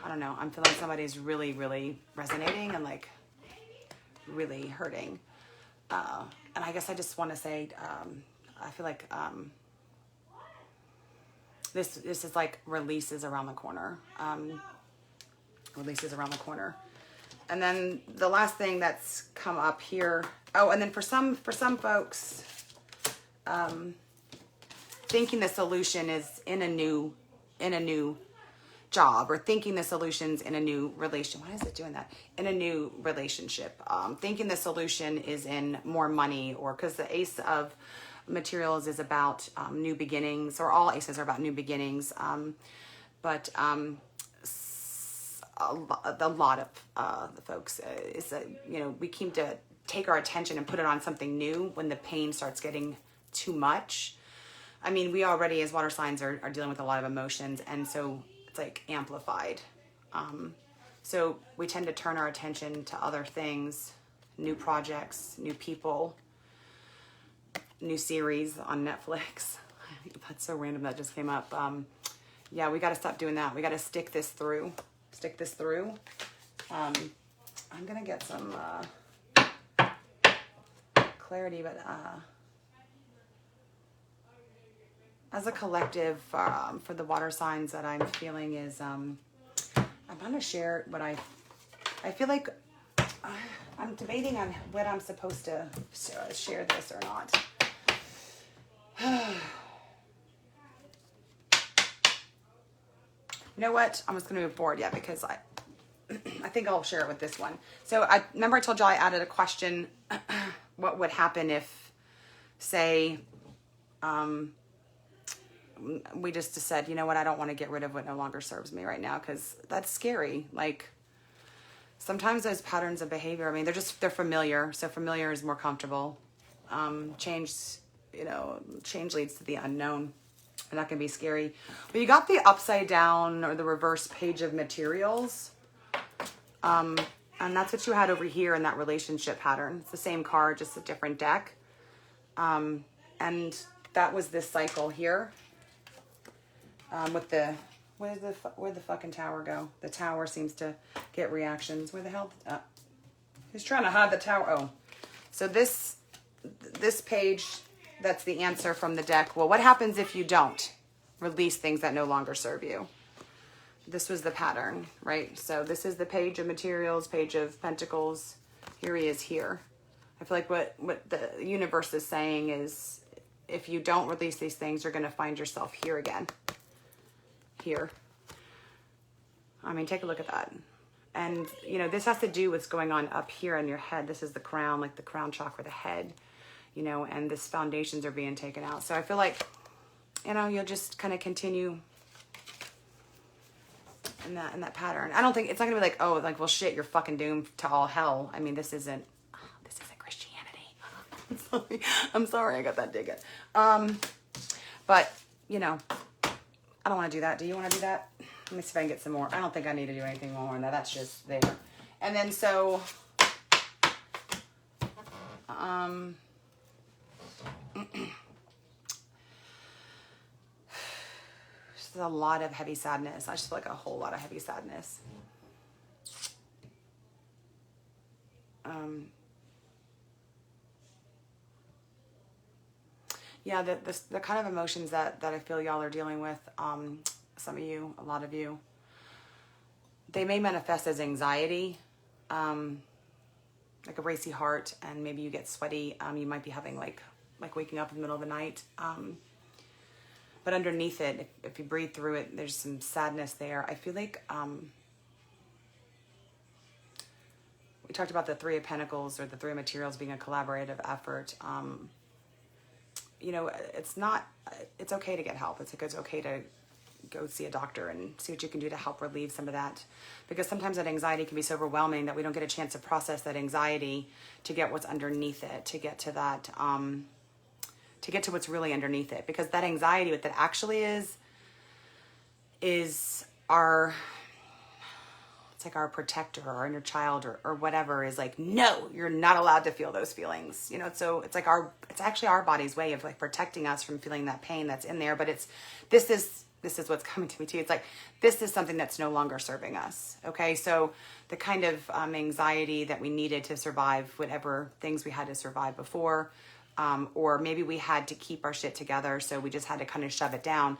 don't know. I'm feeling somebody's really, really resonating and like really hurting. And I guess I just want to say, I feel like this is like releases around the corner. Releases around the corner. And then the last thing that's come up here. Oh, and then for some folks, thinking the solution is in a new job, or thinking the solution's in a new relation. Why is it doing that? In a new relationship. Thinking the solution is in more money, or because the Ace of Materials is about new beginnings, or all aces are about new beginnings. But a lot of the folks is that, you know, we keep to take our attention and put it on something new when the pain starts getting too much. I mean, we already as water signs are dealing with a lot of emotions, and so it's like amplified. So we tend to turn our attention to other things, new projects, new people, new series on Netflix. That's so random that just came up. Yeah, we got to stop doing that. We got to stick this through. I'm going to get some clarity, but as a collective, for the water signs that I'm feeling is, I'm going to share what I feel like I'm debating on what I'm supposed to share this or not. You know what? I'm just going to move forward, yeah, because I think I'll share it with this one. So I remember I told y'all I added a question. What would happen if, say, we just said, you know what, I don't want to get rid of what no longer serves me right now, because that's scary. Like, sometimes those patterns of behavior, I mean, they're familiar. So familiar is more comfortable. Change leads to the unknown. And that can be scary. But you got the upside down or the reverse page of materials. And that's what you had over here in that relationship pattern. It's the same card, just a different deck. And that was this cycle here. With the, where'd the fucking tower go? The tower seems to get reactions. Where the hell? Who's trying to hide the tower? Oh, so this page, that's the answer from the deck. Well, what happens if you don't release things that no longer serve you? This was the pattern, right? So this is the page of materials, page of pentacles. Here he is here. I feel like what the universe is saying is, if you don't release these things, you're going to find yourself here again. Here. I mean, take a look at that. And, you know, this has to do with what's going on up here in your head. This is the crown, like the crown chakra, the head, you know, and this foundations are being taken out. So I feel like, you know, you'll just kind of continue in that pattern. I don't think, it's not gonna be like, oh, like, well, shit, you're fucking doomed to all hell. I mean, this isn't Christianity. I'm sorry I got that dig it. But, you know, I don't want to do that. Do you want to do that? Let me see if I can get some more. I don't think I need to do anything more on that. That's just there. And then so, just a lot of heavy sadness. I just feel like a whole lot of heavy sadness. Yeah, the kind of emotions that I feel y'all are dealing with, some of you, a lot of you, they may manifest as anxiety, like a racy heart, and maybe you get sweaty. You might be having like waking up in the middle of the night. But underneath it, if you breathe through it, there's some sadness there. I feel like we talked about the Three of Pentacles or the Three of Materials being a collaborative effort. You know, it's okay to get help. It's okay to go see a doctor and see what you can do to help relieve some of that. Because sometimes that anxiety can be so overwhelming that we don't get a chance to process that anxiety, to get what's underneath it, to get to that, to get to what's really underneath it. Because that anxiety, what that actually is our, it's like our protector or our inner child or whatever is like, no, you're not allowed to feel those feelings. You know, so it's like it's actually our body's way of like protecting us from feeling that pain that's in there. But this is what's coming to me too. It's like, this is something that's no longer serving us. Okay. So the kind of anxiety that we needed to survive whatever things we had to survive before, or maybe we had to keep our shit together, so we just had to kind of shove it down.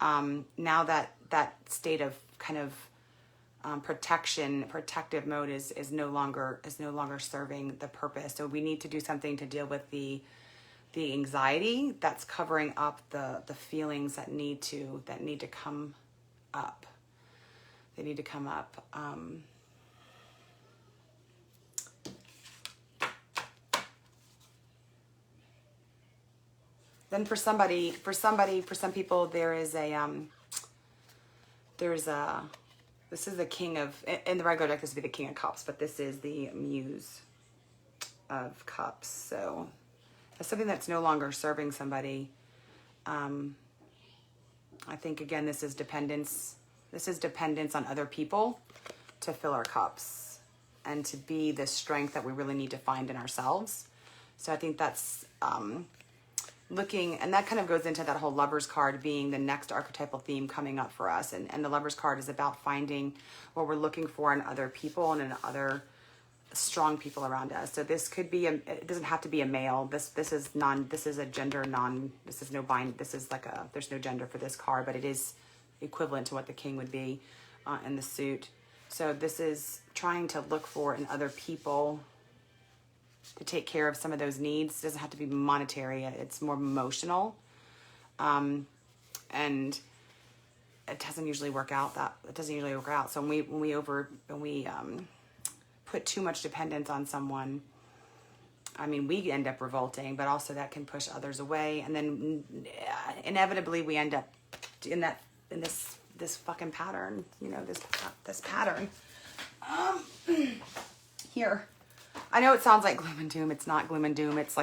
Now that state of kind of protective mode is no longer serving the purpose. So we need to do something to deal with the anxiety that's covering up the feelings that need to come up. They need to come up. Then for some people, this is the King of, in the regular deck, this would be the King of Cups, but this is the Muse of Cups. So that's something that's no longer serving somebody. I think, again, this is dependence. This is dependence on other people to fill our cups and to be the strength that we really need to find in ourselves. So I think that's looking, and that kind of goes into that whole Lovers card being the next archetypal theme coming up for us. And the Lovers card is about finding what we're looking for in other people and in other strong people around us. So this could be it doesn't have to be a male. This is a gender this is like there's no gender for this card, but it is equivalent to what the king would be in the suit. So this is trying to look for in other people to take care of some of those needs. It doesn't have to be monetary. It's more emotional. And it doesn't usually work out. So when we put too much dependence on someone, I mean, we end up revolting, but also that can push others away. And then inevitably we end up in this fucking pattern, you know, this pattern. Here. I know it sounds like gloom and doom. It's not gloom and doom. It's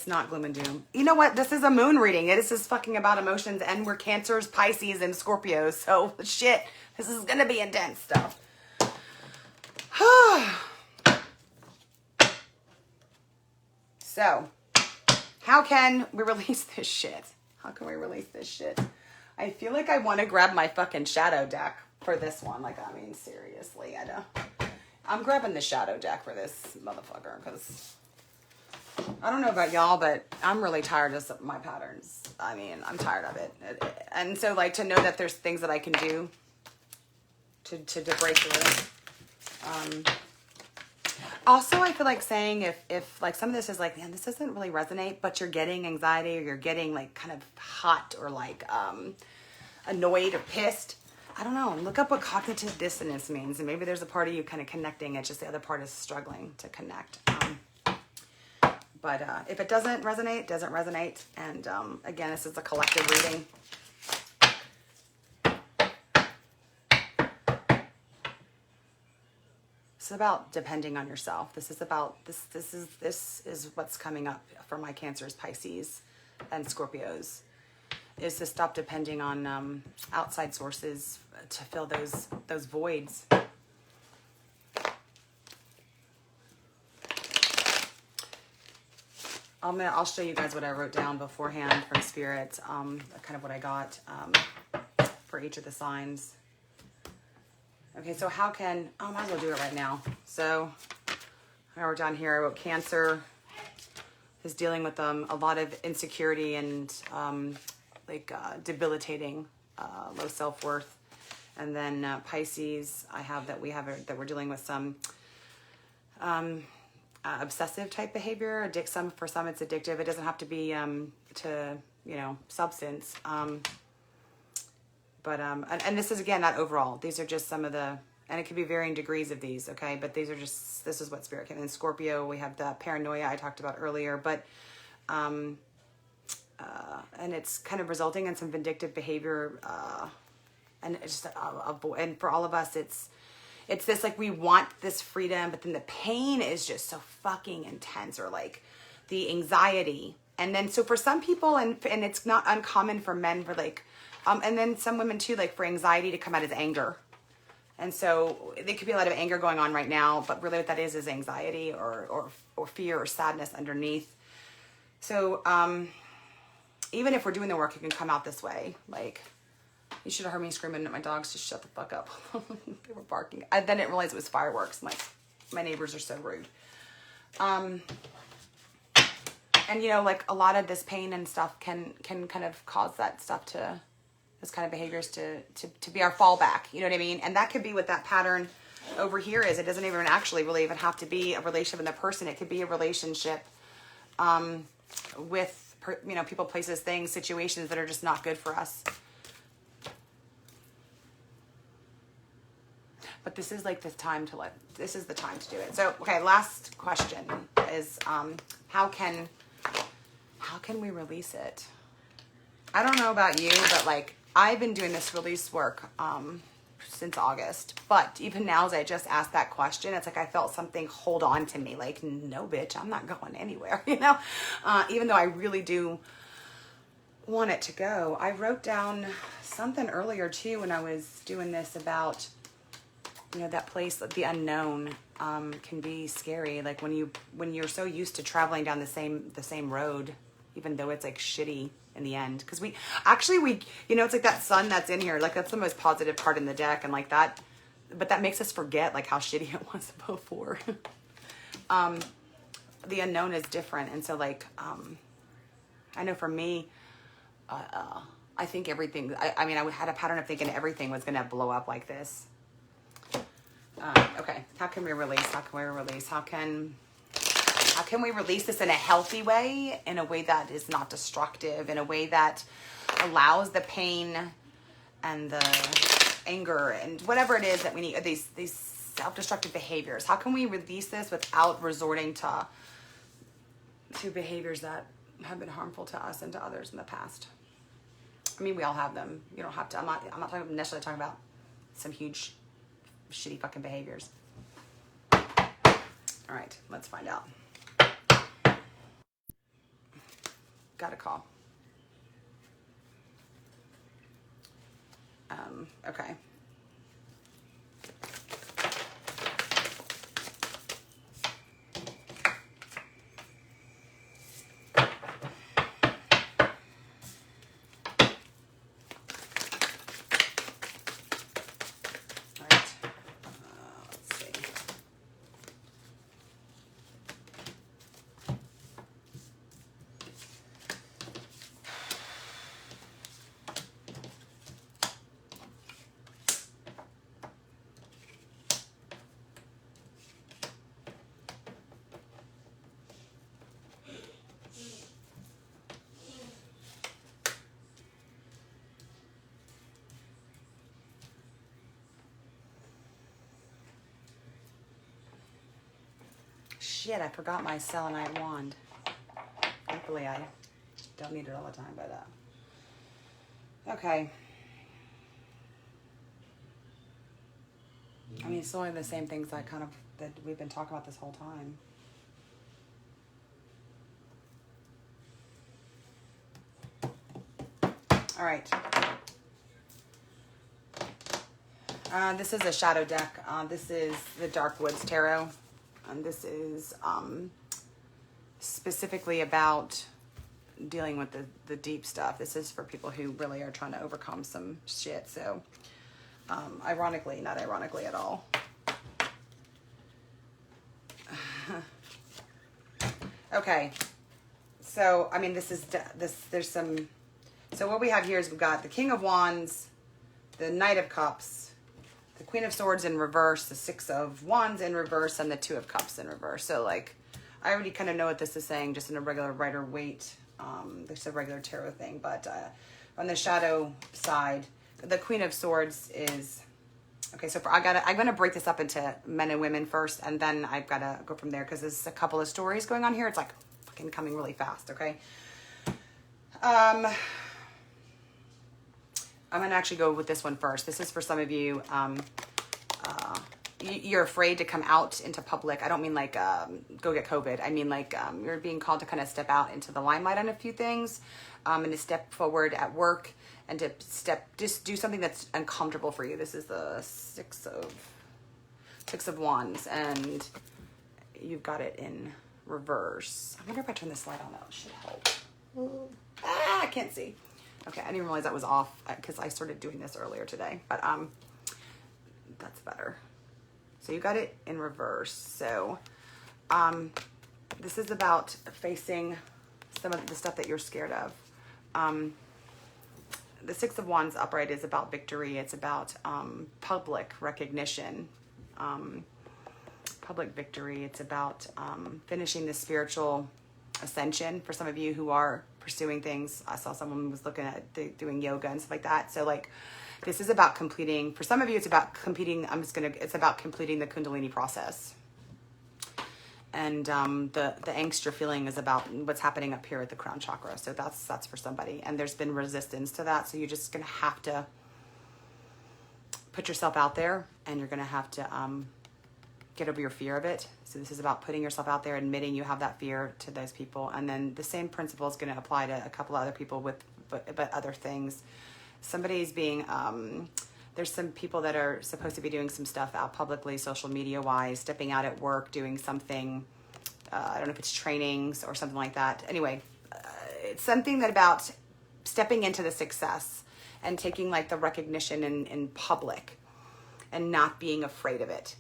not gloom and doom. You know what? This is a moon reading. This is fucking about emotions, and we're Cancers, Pisces, and Scorpios. So shit, this is gonna be intense stuff. So, how can we release this shit? How can we release this shit? I feel like I want to grab my fucking shadow deck for this one. Like, I mean, seriously, I'm grabbing the shadow deck for this motherfucker because I don't know about y'all, but I'm really tired of my patterns. I mean, I'm tired of it. And so, like, to know that there's things that I can do to break through. Also, I feel like saying if like some of this is like, man, this doesn't really resonate, but you're getting anxiety or you're getting like kind of hot or like annoyed or pissed. I don't know. Look up what cognitive dissonance means. And maybe there's a part of you kind of connecting. It's just the other part is struggling to connect. But if it doesn't resonate, it doesn't resonate. And again, this is a collective reading. This is about depending on yourself. This is about this is what's coming up for my Cancers, Pisces, and Scorpios. Is to stop depending on outside sources to fill those voids. I'll show you guys what I wrote down beforehand from Spirit, kind of what I got for each of the signs. Okay, so how can, I might as well do it right now. So I wrote down here, I wrote Cancer is dealing with a lot of insecurity and debilitating low self-worth. And then Pisces, I have that we're dealing with some obsessive type behavior. For some it's addictive. It doesn't have to be substance. And this is again not overall. These are just some of the, and it could be varying degrees of these. Okay, but this is what Spirit came in. Scorpio, we have the paranoia I talked about earlier, but. And it's kind of resulting in some vindictive behavior, and it's just and for all of us, it's this like we want this freedom, but then the pain is just so fucking intense, or like the anxiety, and then so for some people, and it's not uncommon for men for like, and then some women too, like for anxiety to come out as anger, and so there could be a lot of anger going on right now, but really what that is anxiety or fear or sadness underneath. So, even if we're doing the work, it can come out this way. Like, you should have heard me screaming at my dogs to shut the fuck up. They were barking. I then didn't realize it was fireworks. My neighbors are so rude. And like a lot of this pain and stuff can kind of cause that stuff those kind of behaviors to be our fallback. You know what I mean? And that could be what that pattern over here is. It doesn't even actually really even have to be a relationship with a person. It could be a relationship, with people, places, things, situations that are just not good for us. But this is like the time to do it. So, okay, last question is, how can we release it? I don't know about you, but like, I've been doing this release work, since August, but even now as I just asked that question, it's like I felt something hold on to me, like, no bitch, I'm not going anywhere, even though I really do want it to go. I wrote down something earlier too when I was doing this about that place, the unknown, can be scary, like when you're so used to traveling down the same road, even though it's like shitty in the end, because we it's like that sun that's in here, like that's the most positive part in the deck, and like that, but that makes us forget like how shitty it was before. The unknown is different, and so like I know for me, I think everything, I had a pattern of thinking everything was gonna blow up like this, Okay, how can we release? How can we release? How can we release this in a healthy way, in a way that is not destructive, in a way that allows the pain and the anger and whatever it is that we need, these self-destructive behaviors? How can we release this without resorting to behaviors that have been harmful to us and to others in the past? I mean, we all have them. You don't have to. I'm not necessarily talking about some huge, shitty fucking behaviors. All right, let's find out. Got a call. Okay. Shit, I forgot my selenite wand. Thankfully, I don't need it all the time, but okay. I mean, it's only the same things that we've been talking about this whole time. All right. This is a shadow deck. This is the Dark Woods Tarot. And this is specifically about dealing with the deep stuff. This is for people who really are trying to overcome some shit. So, ironically, not ironically at all. Okay. So, I mean, there's some, so what we have here is we've got the King of Wands, the Knight of Cups, the Queen of Swords in reverse, the Six of Wands in reverse, and the Two of Cups in reverse. So, like, I already kind of know what this is saying just in a regular Rider-Waite, there's a regular tarot thing. But on the shadow side, the Queen of Swords is, okay, so I'm going to break this up into men and women first, and then I've got to go from there because there's a couple of stories going on here. It's like fucking coming really fast, okay? I'm going to actually go with this one first. This is for some of you, you're afraid to come out into public. I don't mean like go get COVID. I mean like you're being called to kind of step out into the limelight on a few things, and to step forward at work, and to just do something that's uncomfortable for you. This is the Six of Wands, and you've got it in reverse. I wonder if I turn this light on, that should help. I can't see. Okay, I didn't realize that was off because I started doing this earlier today, but that's better. So you got it in reverse. So this is about facing some of the stuff that you're scared of. The Six of Wands upright is about victory. It's about public recognition, public victory. It's about finishing the spiritual ascension for some of you who are pursuing things. I saw someone was looking at doing yoga and stuff like that. So like, this is about completing, for some of you, it's about completing, it's about completing the Kundalini process. And the angst you're feeling is about what's happening up here at the crown chakra. So that's for somebody. And there's been resistance to that. So you're just going to have to put yourself out there, and you're going to have to get over your fear of it. So this is about putting yourself out there, admitting you have that fear to those people. And then the same principle is going to apply to a couple of other people but other things. Somebody's being, there's some people that are supposed to be doing some stuff out publicly, social media wise, stepping out at work, doing something, I don't know if it's trainings or something like that. Anyway, it's something that about stepping into the success and taking like the recognition in public and not being afraid of it.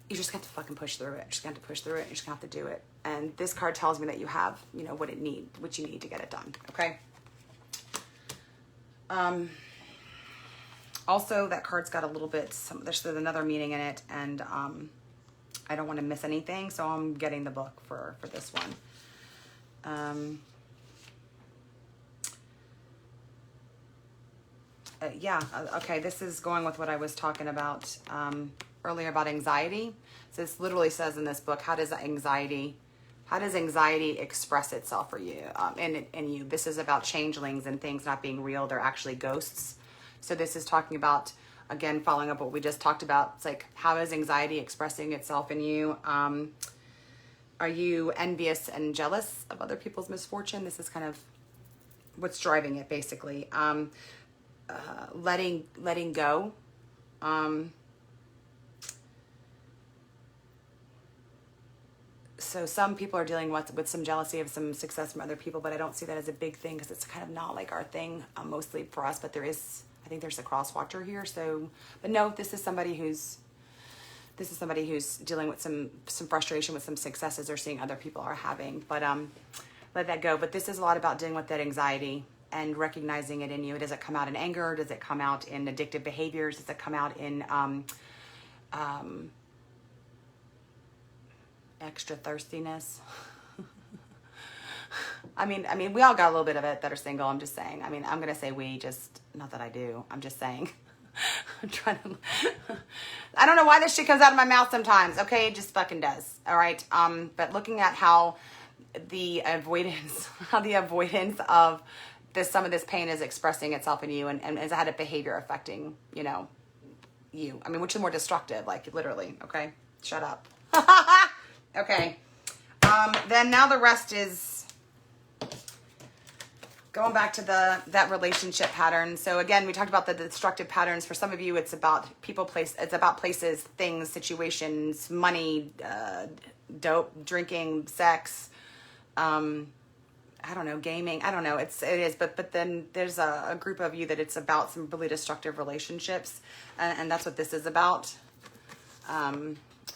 You just have to fucking push through it. You're just gonna have to push through it. You're just gonna have to do it. And this card tells me that you have, what you need to get it done. Okay. Also, that card's got a little bit, there's another meaning in it, and I don't want to miss anything, so I'm getting the book for this one. Okay, this is going with what I was talking about earlier about anxiety. So this literally says in this book, how does anxiety express itself for you? And you, this is about changelings and things not being real. They're actually ghosts. So this is talking about, again, following up what we just talked about. It's like, how is anxiety expressing itself in you? Are you envious and jealous of other people's misfortune? This is kind of what's driving it, basically. Letting go. So some people are dealing with some jealousy of some success from other people, but I don't see that as a big thing because it's kind of not like our thing, mostly for us. But I think there's a cross watcher here. So, but no, this is somebody who's dealing with some frustration with some successes they're seeing other people are having. But let that go. But this is a lot about dealing with that anxiety and recognizing it in you. Does it come out in anger? Does it come out in addictive behaviors? Does it come out in extra thirstiness? I mean, we all got a little bit of it that are single. I'm just saying. I mean, I'm gonna say we, just not that I do. I'm just saying. I'm trying to. I don't know why this shit comes out of my mouth sometimes. Okay, it just fucking does. All right. But looking at how the avoidance of some of this pain is expressing itself in you, and has had a behavior affecting, you. I mean, which is more destructive, like literally. Okay, shut up. Okay. Then now the rest is going back to that relationship pattern. So again, we talked about the destructive patterns. For some of you, it's about it's about places, things, situations, money, dope, drinking, sex, I don't know, gaming. I don't know. It is, but then there's a group of you that it's about some really destructive relationships, and that's what this is about.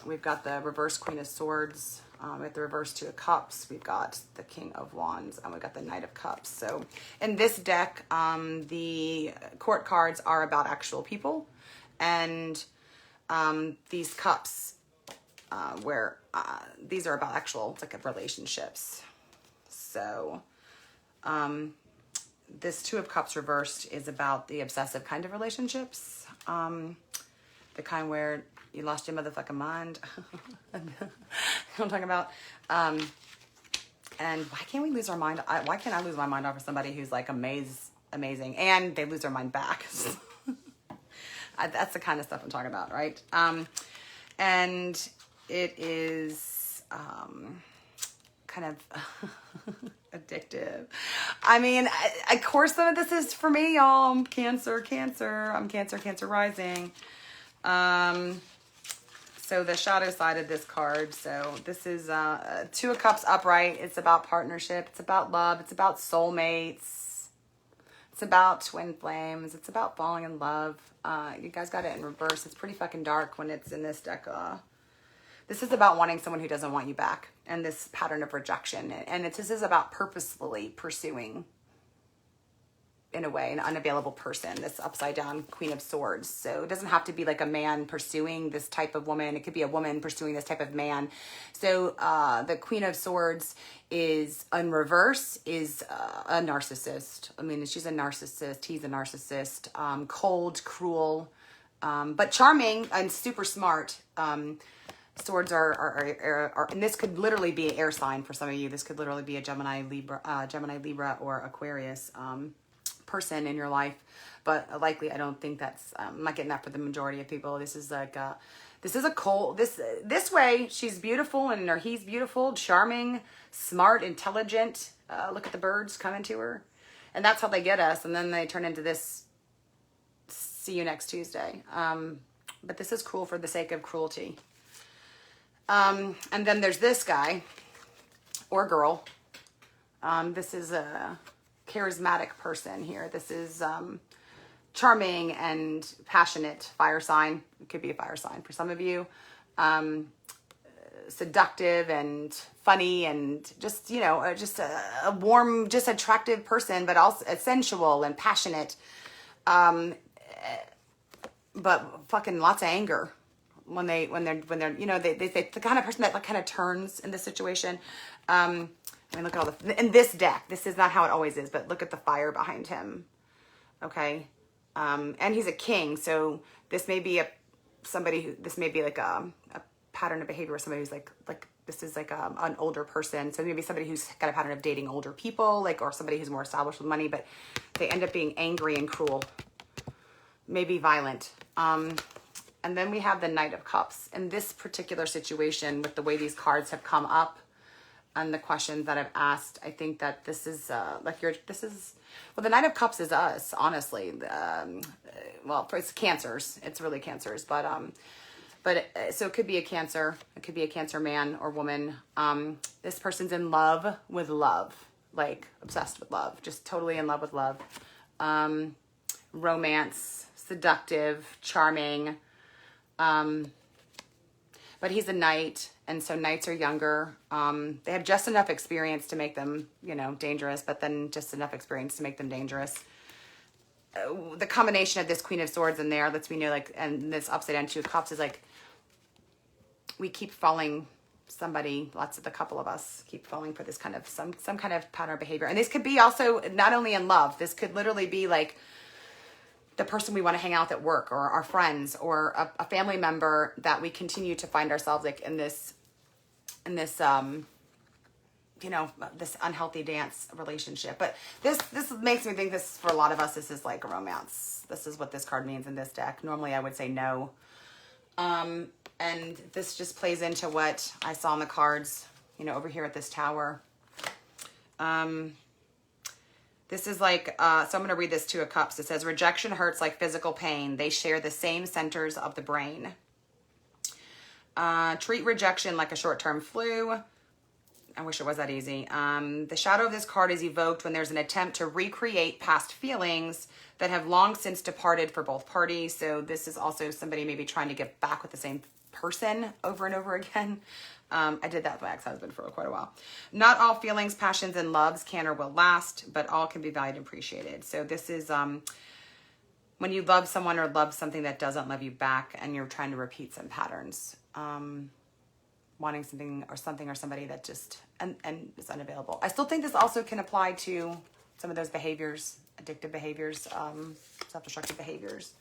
We've got the reverse Queen of Swords. We have the reverse Two of Cups. We've got the King of Wands, and we've got the Knight of Cups. So in this deck, the court cards are about actual people, and these cups, these are about actual, it's like relationships. So this Two of Cups reversed is about the obsessive kind of relationships, the kind where you lost your motherfucking mind. You know what I'm talking about? And why can't we lose our mind? Why can't I lose my mind over somebody who's like amazing and they lose their mind back? That's the kind of stuff I'm talking about, right? And it is kind of addictive. I mean, of course, some of this is for me, y'all. I'm Cancer. I'm Cancer rising. So the shadow side of this card. So this is Two of Cups upright. It's about partnership. It's about love. It's about soulmates. It's about twin flames. It's about falling in love. You guys got it in reverse. It's pretty fucking dark when it's in this deck. This is about wanting someone who doesn't want you back, and this pattern of rejection. And this is about purposefully pursuing, in a way, an unavailable person, this upside down Queen of Swords. So it doesn't have to be like a man pursuing this type of woman. It could be a woman pursuing this type of man. So the Queen of Swords is, in reverse, is a narcissist. I mean, she's a narcissist. He's a narcissist. Cold, cruel, but charming and super smart. Swords are, and this could literally be an air sign for some of you. This could literally be a Gemini, Libra, or Aquarius person in your life. But likely, I don't think that's. I'm not getting that for the majority of people. This is like this is a cold. This way, she's beautiful or he's beautiful, charming, smart, intelligent. Look at the birds coming to her, and that's how they get us. And then they turn into this. See you next Tuesday. But this is cruel for the sake of cruelty. And then there's this guy or girl. This is a charismatic person here. This is charming and passionate, fire sign. It could be a fire sign for some of you. Seductive and funny and just, just a warm, just attractive person, but also sensual and passionate. but fucking lots of anger when they're, you know, they the kind of person that like kind of turns in this situation. I mean, look at all the, in this deck, this is not how it always is, but look at the fire behind him. Okay. And he's a king. So this may be this may be like a pattern of behavior where somebody who's like this is like an older person. So maybe somebody who's got a pattern of dating older people, like, or somebody who's more established with money, but they end up being angry and cruel, maybe violent. And then we have the Knight of Cups. In this particular situation, with the way these cards have come up and the questions that I've asked, I think that this is well, the Knight of Cups is us, honestly. Well, it's Cancers. It's really Cancers, but so it could be a Cancer. It could be a Cancer man or woman. This person's in love with love, like obsessed with love, just totally in love with love. Romance, seductive, charming. But he's a knight, and so knights are younger. They have just enough experience to make them, you know, dangerous, but then just enough experience to make them dangerous. The combination of this Queen of Swords in there lets me know, like, and this upside down Two of Cups is like, we keep falling, the couple of us keep falling for this kind of, some kind of pattern of behavior. And this could be also not only in love, this could literally be like the person we want to hang out with at work, or our friends, or a family member that we continue to find ourselves like in this, you know, this unhealthy dance relationship. But this makes me think this, for a lot of us, this is like a romance. This is what this card means in this deck. Normally I would say no. And this just plays into what I saw in the cards, you know, over here at this tower. This is like, so I'm going to read this Two of Cups. It says, rejection hurts like physical pain. They share the same centers of the brain. Treat rejection like a short-term flu. I wish it was that easy. The shadow of this card is evoked when there's an attempt to recreate past feelings that have long since departed for both parties. So this is also somebody maybe trying to get back with the same person over and over again. I did that with my ex-husband for quite a while. Not all feelings, passions, and loves can or will last, but all can be valued and appreciated. So this is when you love someone or love something that doesn't love you back, and you're trying to repeat some patterns. Wanting something or somebody that just and is unavailable. I still think this also can apply to some of those behaviors, addictive behaviors, self-destructive behaviors.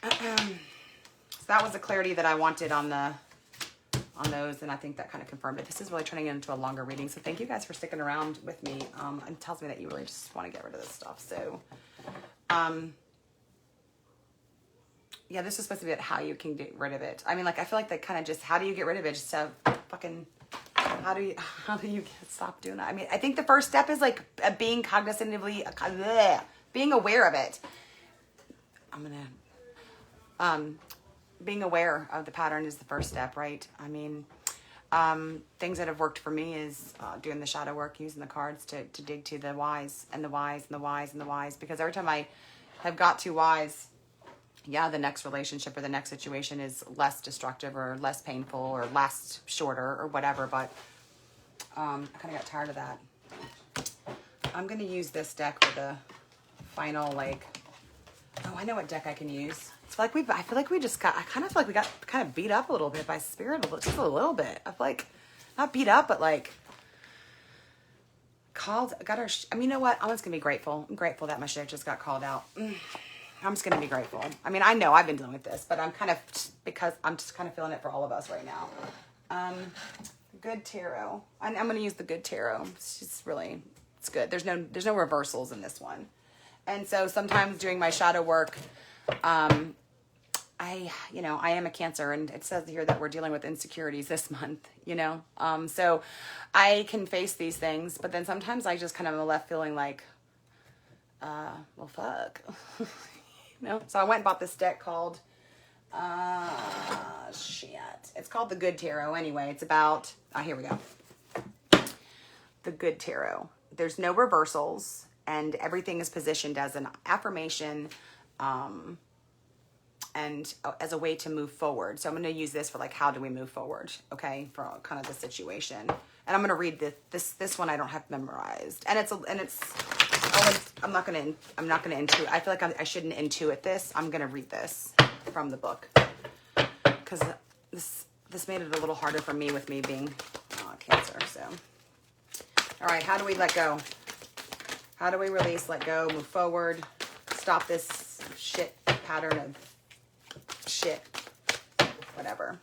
So that was the clarity that I wanted on those, and I think that kind of confirmed it. This is really turning into a longer reading, so thank you guys for sticking around with me. It tells me that you really just want to get rid of this stuff. So yeah, this is supposed to be about how you can get rid of it. I mean, like, I feel like that kind of just, how do you get rid of it? Just fucking, how do you stop doing that? I mean, I think the first step is like being cognitively, being aware of it. Being aware of the pattern is the first step, right? I mean, things that have worked for me is doing the shadow work, using the cards to dig to the whys and the whys and the whys and the whys. Because every time I have got to whys, yeah, the next relationship or the next situation is less destructive or less painful or lasts shorter or whatever. But I kind of got tired of that. I'm going to use this deck for the final, like, oh, I know what deck I can use. It's like I feel like we just got, I kind of feel like we got kind of beat up a little bit by spirit, just a little bit. I feel like, not beat up, but like, got our, I mean, you know what? I'm just going to be grateful. I'm grateful that my shit just got called out. I'm just going to be grateful. I mean, I know I've been dealing with this, but I'm kind of, because I'm just kind of feeling it for all of us right now. Good tarot. I'm going to use the good tarot. It's just really, it's good. There's no reversals in this one. And so sometimes doing my shadow work, I am a Cancer, and it says here that we're dealing with insecurities this month, you know? So I can face these things, but then sometimes I just kind of am left feeling like, well, fuck. You know? So I went and bought this deck called, shit. It's called the Good Tarot anyway. It's about, here we go. The Good Tarot. There's no reversals, and everything is positioned as an affirmation, and as a way to move forward. So I'm going to use this for like, how do we move forward? Okay. For kind of the situation. And I'm going to read this one. I don't have memorized, and it's I'm not gonna intuit. I feel like I shouldn't intuit this. I'm gonna read this from the book because this made it a little harder for me with me being Cancer. So, all right, how do we let go? How do we release, let go, move forward, stop this shit pattern of shit, whatever.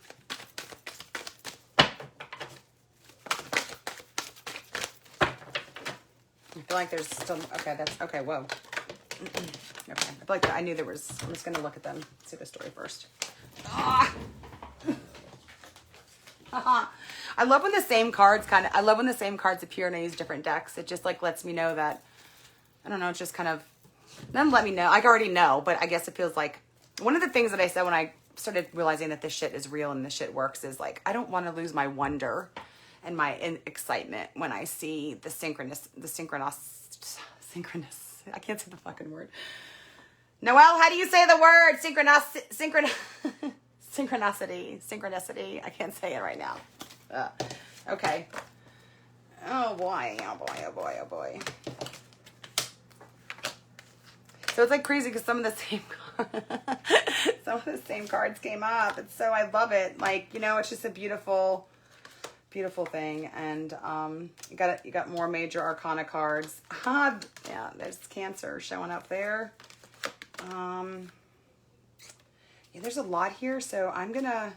I feel like there's still, okay, that's, okay, whoa. Okay, I feel like I knew there was, I'm just going to look at them, see the story first. Ah! I love when the same cards I love when the same cards appear and I use different decks. It just like lets me know that, I don't know, it's just kind of, doesn't let me know. I already know, but I guess it feels like, one of the things that I said when I started realizing that this shit is real and this shit works is like, I don't want to lose my wonder and my excitement when I see the synchronous, I can't say the fucking word. Noelle, how do you say the word? Synchronicity. I can't say it right now. Okay. Oh boy. So it's like crazy because some of the same cards came up. It's so, I love it. Like, you know, it's just a beautiful thing. And you got more major arcana cards. Yeah, there's Cancer showing up there. Yeah, there's a lot here, so I'm gonna.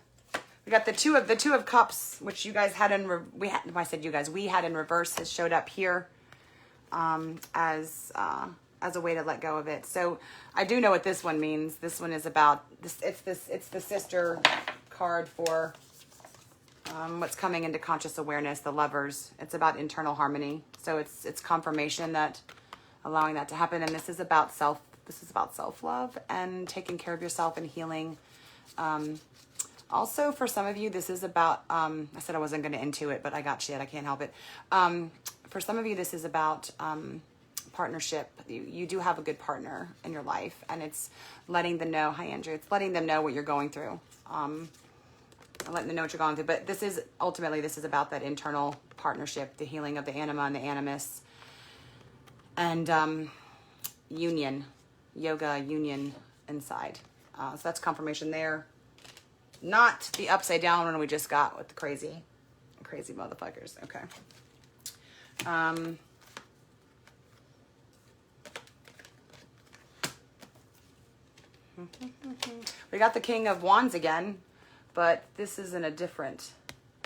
We got the two of cups, which you guys had in we had in reverse, has showed up here, as a way to let go of it. So I do know what this one means. This one is about this. It's the sister card for what's coming into conscious awareness. The Lovers. It's about internal harmony. So it's confirmation that allowing that to happen, and this is about self-love and taking care of yourself and healing. Also, for some of you, this is about, I said I wasn't going to intuit, but I got shit. I can't help it. For some of you, this is about partnership. You do have a good partner in your life, and it's letting them know, hi, Andrew, it's letting them know what you're going through. Letting them know what you're going through. But this is about that internal partnership, the healing of the anima and the animus, and yoga union inside. So that's confirmation there. Not the upside down one we just got with the crazy motherfuckers. Okay. We got the King of Wands again, but this is in a different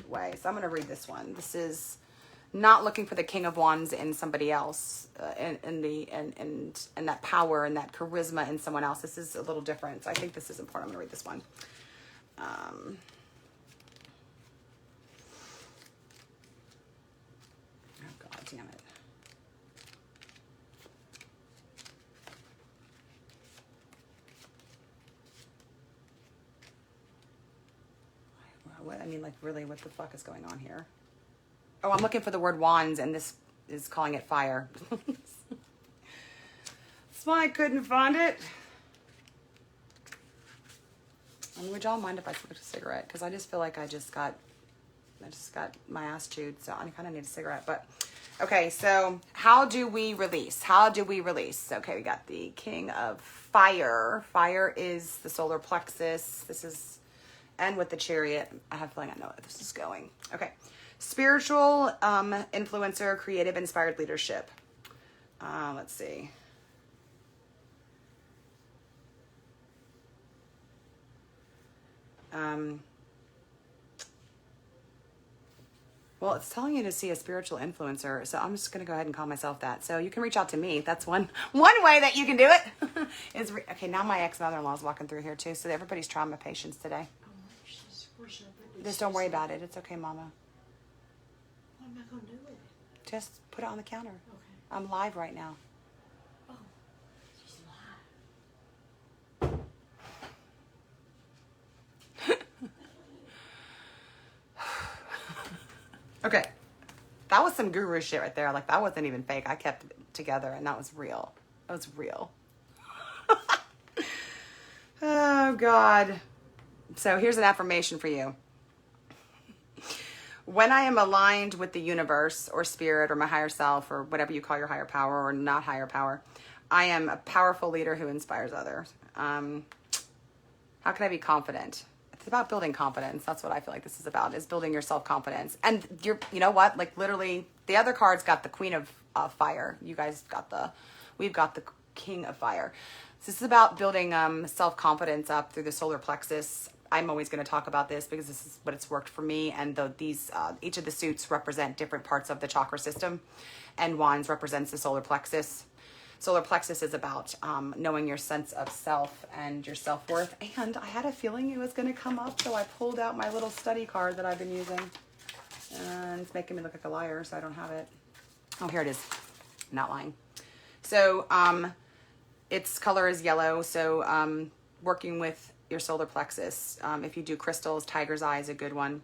way. So I'm going to read this one. This is not looking for the King of Wands in somebody else, and that power and that charisma in someone else. This is a little different. So I think this is important. I'm going to read this one. Oh God damn it. What, I mean, like, really, what the fuck is going on here? Oh, I'm looking for the word wands, and this is calling it fire. That's why I couldn't find it. I mean, would y'all mind if I smoked a cigarette? Because I just feel like I just got my ass chewed, so I kind of need a cigarette. But okay, so how do we release? Okay, we got the King of Fire. Fire is the solar plexus. This is, and with the Chariot, I have a feeling I know where this is going. Okay, spiritual influencer, creative, inspired leadership. Let's see. Well, it's telling you to see a spiritual influencer, so I'm just going to go ahead and call myself that. So you can reach out to me. That's one way that you can do it. Okay, now my ex-mother-in-law is walking through here too, so everybody's trauma patients today. Just don't worry about it. It's okay, Mama. What am I going to do with it? Just put it on the counter. Okay. I'm live right now. Oh, she's live. Okay. That was some guru shit right there. Like, that wasn't even fake. I kept it together, and that was real. That was real. Oh, God. So here's an affirmation for you. when I am aligned with the universe or spirit or my higher self or whatever you call your higher power or not higher power, I am a powerful leader who inspires others. How can I be confident? It's about building confidence. That's what I feel like this is about, is building your self-confidence. And you know what? Like literally the other cards got the Queen of Fire. You guys got we've got the King of Fire. So this is about building self-confidence up through the solar plexus. I'm always going to talk about this because this is what it's worked for me. And each of the suits represent different parts of the chakra system, and wands represents the solar plexus. Solar plexus is about knowing your sense of self and your self-worth. And I had a feeling it was going to come up, so I pulled out my little study card that I've been using. And it's making me look like a liar, so I don't have it. Oh, here it is. I'm not lying. So its color is yellow. So working with your solar plexus. If you do crystals, tiger's eye is a good one.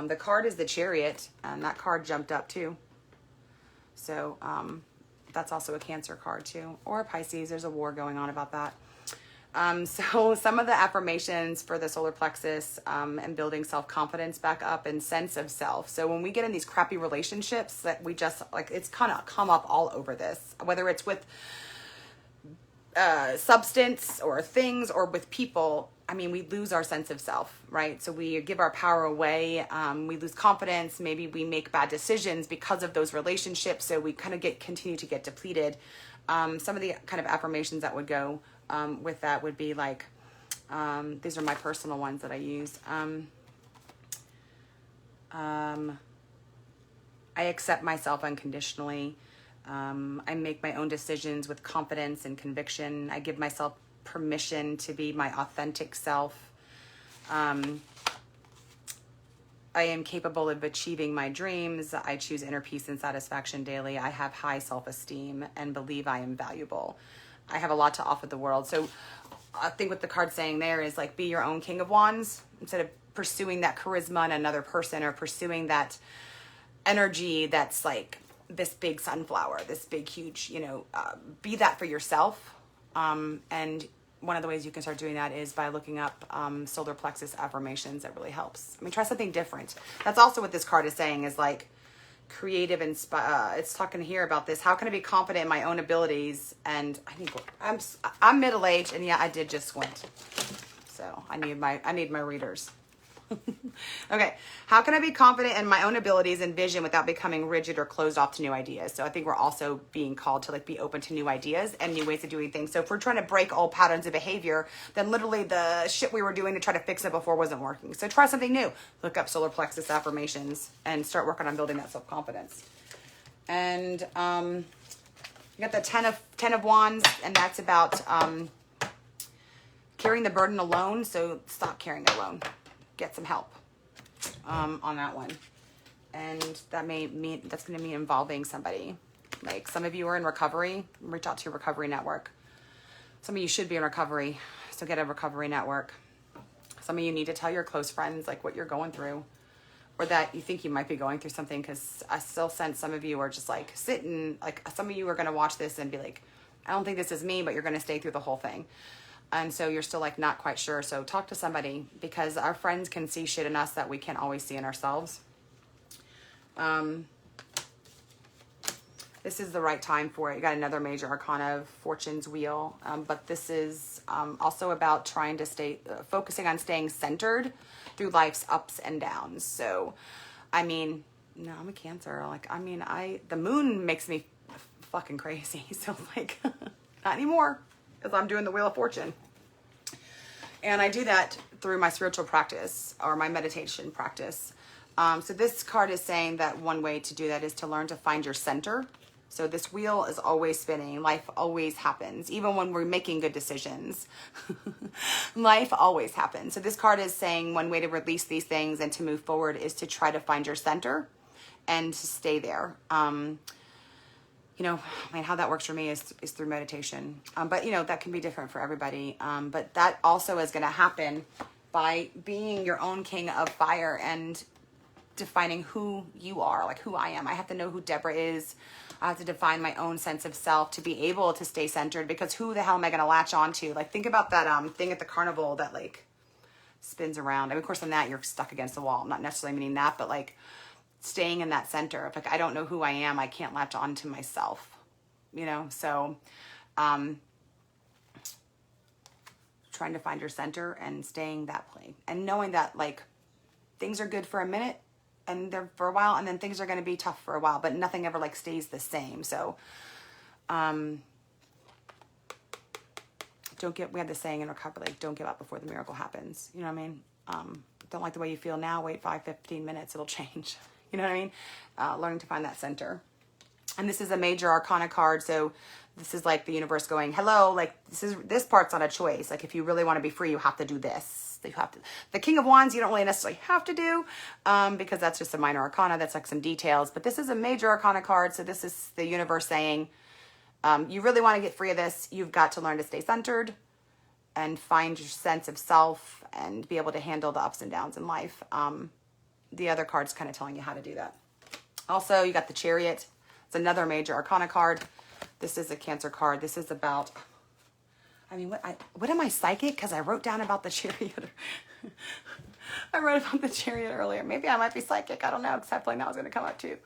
The card is the Chariot, and that card jumped up too. So that's also a Cancer card too, or a Pisces. There's a war going on about that. So some of the affirmations for the solar plexus and building self-confidence back up and sense of self. So when we get in these crappy relationships that we just like, it's kind of come up all over this, whether it's with substance or things or with people. I mean, we lose our sense of self, right? So we give our power away. We lose confidence. Maybe we make bad decisions because of those relationships. So we kind of continue to get depleted. Some of the kind of affirmations that would go with that would be like, these are my personal ones that I use. I accept myself unconditionally. I make my own decisions with confidence and conviction. I give myself permission to be my authentic self. I am capable of achieving my dreams. I choose inner peace and satisfaction daily. I have high self-esteem and believe I am valuable. I have a lot to offer the world. So I think what the card's saying there is like, be your own King of Wands instead of pursuing that charisma in another person or pursuing that energy that's like this big sunflower, this big, huge, be that for yourself. And one of the ways you can start doing that is by looking up solar plexus affirmations. That really helps. I mean, try something different. That's also what this card is saying, is like creative and it's talking here about this. How can I be confident in my own abilities? And I'm middle-aged, and yeah, I did just squint. So I need my readers. Okay. How can I be confident in my own abilities and vision without becoming rigid or closed off to new ideas? So I think we're also being called to like be open to new ideas and new ways of doing things. So if we're trying to break old patterns of behavior, then literally the shit we were doing to try to fix it before wasn't working. So try something new. Look up solar plexus affirmations and start working on building that self-confidence. And you got the 10 of Wands, and that's about carrying the burden alone. So stop carrying it alone. Get some help on that one. And that that's going to mean involving somebody. Like some of you are in recovery, reach out to your recovery network. Some of you should be in recovery, so get a recovery network. Some of you need to tell your close friends like what you're going through, or that you think you might be going through something, because I still sense some of you are just like sitting, like some of you are going to watch this and be like, I don't think this is me, but you're going to stay through the whole thing. And so you're still like not quite sure. So talk to somebody, because our friends can see shit in us that we can't always see in ourselves. This is the right time for it. You got another major arcana of Fortune's Wheel. But this is also about trying to focusing on staying centered through life's ups and downs. So, I mean, no, I'm a Cancer. The moon makes me fucking crazy. So like, not anymore. Because I'm doing the Wheel of Fortune. And I do that through my spiritual practice or my meditation practice. So this card is saying that one way to do that is to learn to find your center. So this wheel is always spinning. Life always happens. Even when we're making good decisions. Life always happens. So this card is saying one way to release these things and to move forward is to try to find your center and to stay there. How that works for me is through meditation. But, that can be different for everybody. But that also is going to happen by being your own King of Fire and defining who you are, like who I am. I have to know who Deborah is. I have to define my own sense of self to be able to stay centered, because who the hell am I going to latch on to? Like, think about that thing at the carnival, that like spins around. I mean, of course, on that, you're stuck against the wall. I'm not necessarily meaning that, but like staying in that center. If like, I don't know who I am, I can't latch on to myself, you know? So, trying to find your center and staying that plane and knowing that like things are good for a minute and they're for a while, and then things are going to be tough for a while, but nothing ever like stays the same. So, we had the saying in recovery, like, don't give up before the miracle happens. You know what I mean? Don't like the way you feel now, wait 5-15 minutes, it'll change. You know what I mean? Learning to find that center. And this is a major arcana card. So this is like the universe going, hello, like this part's not a choice. Like if you really want to be free, you have to do this. You have to, the King of Wands, you don't really necessarily have to do, because that's just a minor arcana. That's like some details, but this is a major arcana card. So this is the universe saying, you really want to get free of this. You've got to learn to stay centered and find your sense of self and be able to handle the ups and downs in life. The other card's kind of telling you how to do that. Also, you got the Chariot. It's another major arcana card. This is a Cancer card. This is about, I mean, what am I, psychic? Because I wrote down about the Chariot. I wrote about the Chariot earlier. Maybe I might be psychic. I don't know, because I feel like that was going to come up too.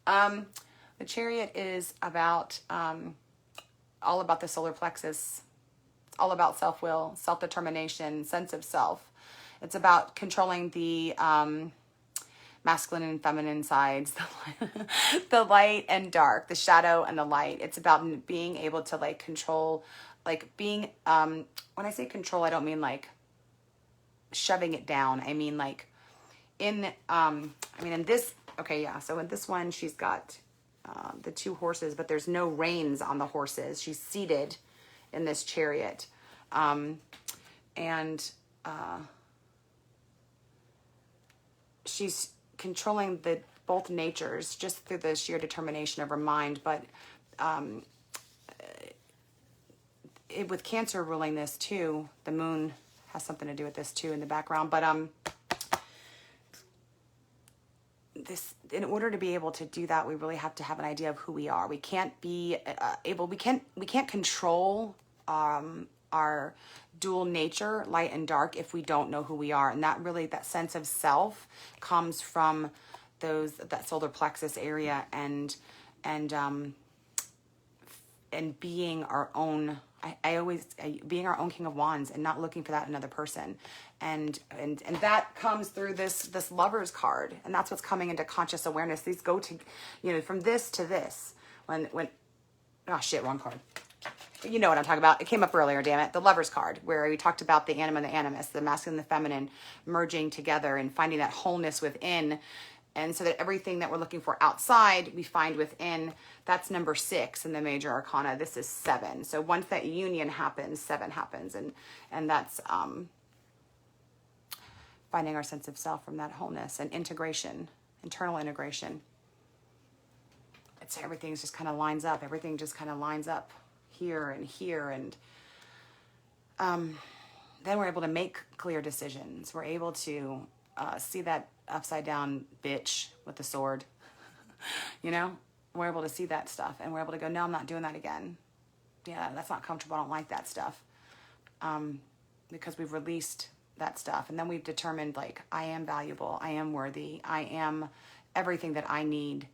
The Chariot is about, all about the solar plexus. It's all about self-will, self-determination, sense of self. It's about controlling the masculine and feminine sides, the light and dark, the shadow and the light. It's about being able to like control, like being, when I say control, I don't mean like shoving it down. I mean like in this, okay, yeah. So in this one, she's got the two horses, but there's no reins on the horses. She's seated in this chariot. She's controlling both natures just through the sheer determination of her mind. But with Cancer ruling this too, the moon has something to do with this too in the background. But in order to be able to do that, we really have to have an idea of who we are. We can't be we can't control our dual nature, light and dark, if we don't know who we are. And that sense of self comes from that solar plexus area and being our own, being our own King of Wands and not looking for that in another person. And that comes through this Lover's card. And that's what's coming into conscious awareness. These go to, from this to this. Oh shit, wrong card. You know what I'm talking about. It came up earlier, damn it. The Lover's card, where we talked about the anima and the animus, the masculine and the feminine merging together and finding that wholeness within. And so that everything that we're looking for outside, we find within. That's number 6 in the major arcana. This is 7. So once that union happens, 7 happens. And that's finding our sense of self from that wholeness and integration, internal integration. It's everything just kind of lines up. Everything just kind of lines up here and here. And then we're able to make clear decisions. We're able to see that upside down bitch with the sword. We're able to see that stuff, and we're able to go, no, I'm not doing that again. Yeah, that's not comfortable. I don't like that stuff. Because we've released that stuff. And then we've determined, like, I am valuable. I am worthy. I am everything that I need.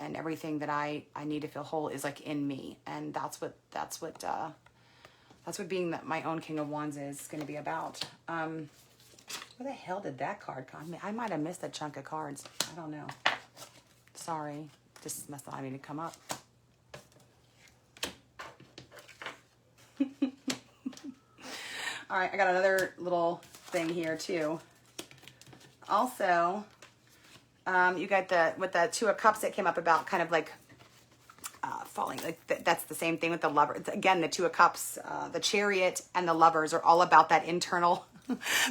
And everything that I need to feel whole is like in me. And that's what being my own King of Wands is going to be about. Where the hell did that card come? I might have missed a chunk of cards. I don't know. Sorry. Just must not need to come up. All right, I got another little thing here too. Also, you got with the 2 of Cups that came up about kind of like falling. Like that's the same thing with the Lover. Again, the 2 of Cups, the Chariot and the Lovers are all about that internal.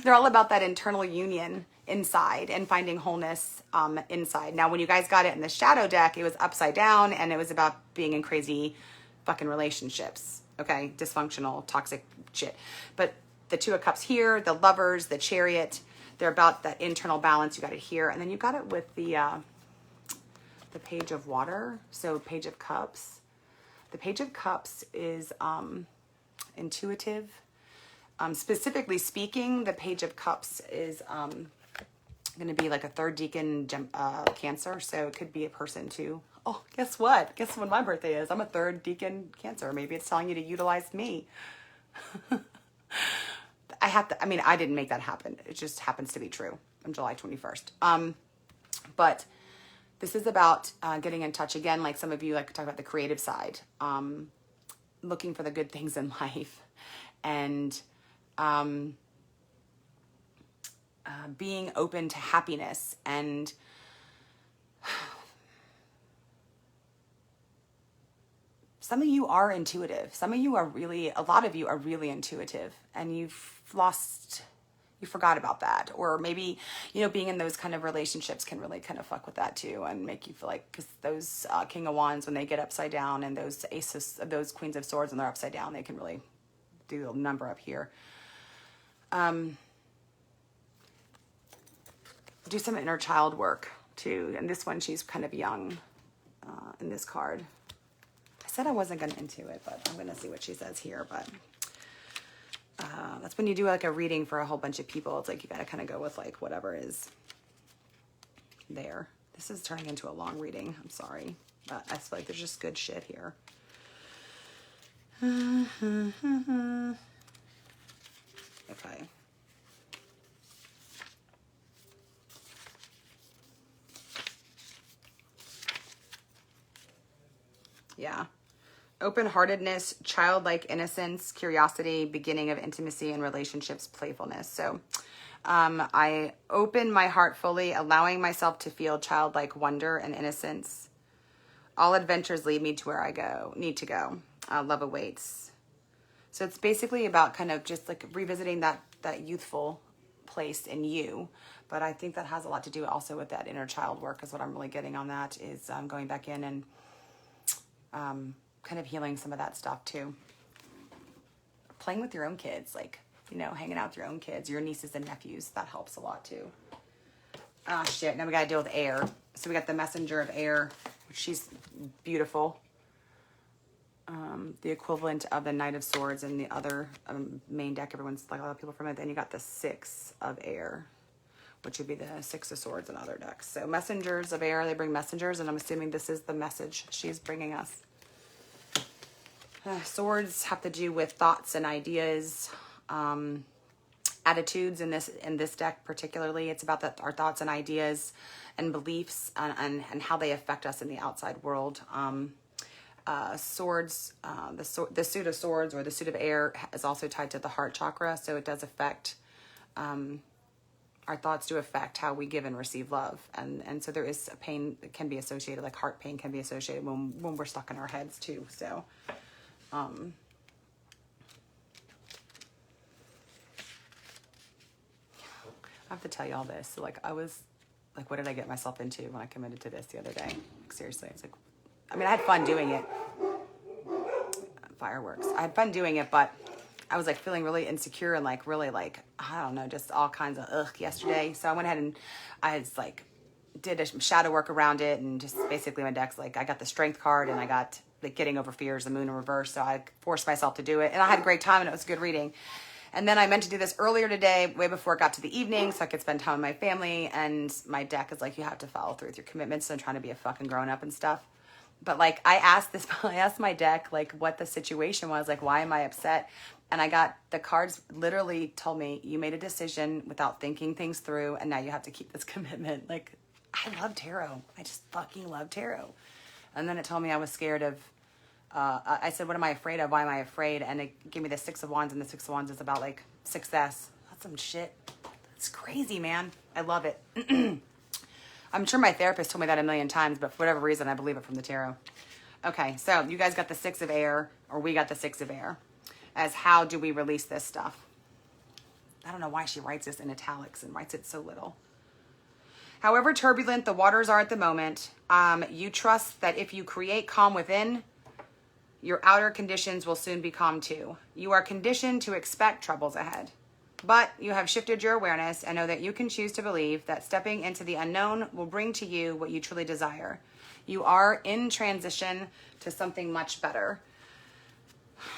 They're all about that internal union inside and finding wholeness inside. Now, when you guys got it in the shadow deck, it was upside down and it was about being in crazy fucking relationships. Okay, dysfunctional, toxic shit. But the 2 of Cups here, the Lovers, the Chariot, they're about that internal balance. You got it here. And then you got it with the Page of Water. So Page of Cups. The Page of Cups is intuitive. Specifically speaking, the Page of Cups is going to be like a third decan Cancer, so it could be a person too. Oh, guess what? Guess when my birthday is? I'm a third decan Cancer. Maybe it's telling you to utilize me. I didn't make that happen. It just happens to be true. I'm July 21st. But this is about getting in touch again. Like some of you like to talk about the creative side, looking for the good things in life, and being open to happiness. And some of you are intuitive. A lot of you are really intuitive, and you forgot about that. Or maybe, being in those kind of relationships can really kind of fuck with that too, and make you feel like, because those King of Wands, when they get upside down, and those those Queens of Swords, when they're upside down, they can really do a number up here. Do some inner child work too. And this one, she's kind of young in this card. I said I wasn't going to into it, but I'm going to see what she says here. But that's when you do like a reading for a whole bunch of people. It's like you got to kind of go with like whatever is there. This is turning into a long reading. I'm sorry, but I feel like there's just good shit here. Okay. Yeah. Open-heartedness, childlike innocence, curiosity, beginning of intimacy and relationships, playfulness. So I open my heart fully, allowing myself to feel childlike wonder and innocence. All adventures lead me to where I need to go. Love awaits. So it's basically about kind of just like revisiting that youthful place in you. But I think that has a lot to do also with that inner child work, is what I'm really getting on that, is going back in and kind of healing some of that stuff too. Playing with your own kids, like, hanging out with your own kids, your nieces and nephews, that helps a lot too. Ah, shit, now we gotta deal with air. So we got the Messenger of Air, which she's beautiful. The equivalent of the Knight of Swords and the other main deck, everyone's like a lot of people from it. Then you got the Six of Air, which would be the Six of Swords and other decks. So messengers of air, they bring messengers, and I'm assuming this is the message she's bringing us. Swords have to do with thoughts and ideas, attitudes. In this deck particularly, it's about our thoughts and ideas and beliefs and how they affect us in the outside world. Swords, the suit of swords or the suit of air is also tied to the heart chakra, so it does affect. Our thoughts do affect how we give and receive love. And so there is a pain that can be associated, like heart pain can be associated when we're stuck in our heads too. So, I have to tell you all this. So like, I was like, what did I get myself into when I committed to this the other day? Like, seriously, it's like, I had fun doing it. Fireworks. I had fun doing it, but I was like feeling really insecure and like really like, I don't know, just all kinds of ugh yesterday. So I went ahead and I just like did a shadow work around it, and just basically my deck's like, I got the Strength card and I got like Getting Over Fears, the Moon in Reverse. So I forced myself to do it, and I had a great time, and it was a good reading. And then I meant to do this earlier today, way before it got to the evening, so I could spend time with my family. And my deck is like, you have to follow through with your commitments. So I'm trying to be a fucking grown up and stuff. But like, I asked my deck like what the situation was, like why am I upset? And I got the cards literally told me, you made a decision without thinking things through, and now you have to keep this commitment. Like, I love tarot. I just fucking love tarot. And then it told me I was scared of, I said, what am I afraid of? Why am I afraid? And it gave me the Six of Wands, and the Six of Wands is about like success. That's some shit. It's crazy, man. I love it. I'm sure my therapist told me that a million times, but for whatever reason, I believe it from the tarot. Okay, so you guys got the Six of Air, or we got the Six of Air, as how do we release this stuff? I don't know why she writes this in italics and writes it so little. However turbulent the waters are at the moment, you trust that if you create calm within, your outer conditions will soon be calm too. You are conditioned to expect troubles ahead. But you have shifted your awareness and know that you can choose to believe that stepping into the unknown will bring to you what you truly desire. You are in transition to something much better.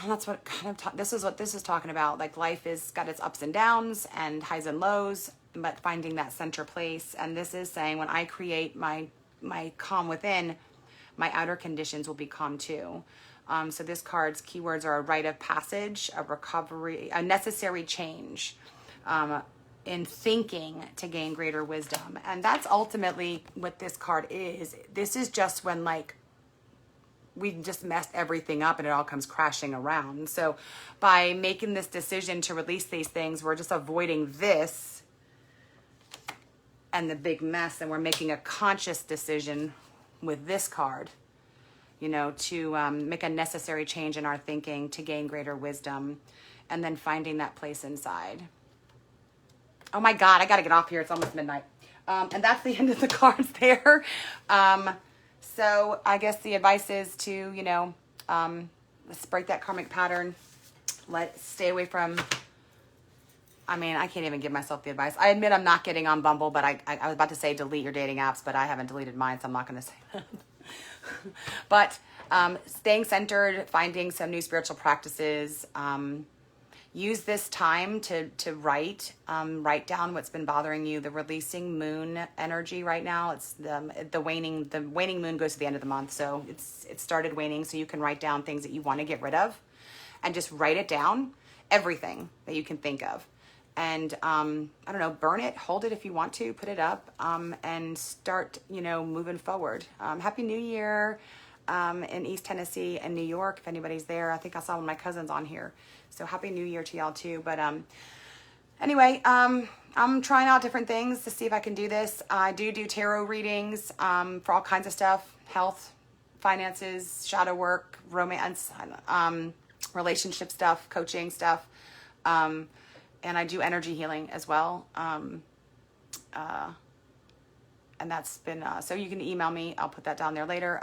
And that's what kind of this is what this is talking about. Like life is got its ups and downs and highs and lows, but finding that center place. And this is saying when I create my calm within, my outer conditions will be calm too. So this card's keywords are a rite of passage, a recovery, a necessary change in thinking to gain greater wisdom. And that's ultimately what this card is. This is just when like we just messed everything up and it all comes crashing around. So by making this decision to release these things, we're just avoiding this and the big mess, and we're making a conscious decision with this card, you know, to make a necessary change in our thinking to gain greater wisdom, and then finding that place inside. Oh my God, I got to get off here. It's almost midnight. And that's the end of the cards there. So I guess the advice is to, you know, let's break that karmic pattern. Let's stay away from, I mean, I can't even give myself the advice. I admit I'm not getting on Bumble, but I was about to say delete your dating apps, but I haven't deleted mine, so I'm not going to say that. But staying centered, finding some new spiritual practices, use this time to write down what's been bothering you. The releasing moon energy right now, it's the waning moon goes to the end of the month, so it started waning, so you can write down things that you want to get rid of and just write it down, everything that you can think of. And I don't know, burn it, hold it if you want to, put it up, and start, you know, moving forward. Happy New Year in East Tennessee and New York, if anybody's there. I think I saw one of my cousins on here. So Happy New Year to y'all too. But anyway, I'm trying out different things to see if I can do this. I do tarot readings for all kinds of stuff: health, finances, shadow work, romance, relationship stuff, coaching stuff. And I do energy healing as well. And that's been, so you can email me. I'll put that down there later.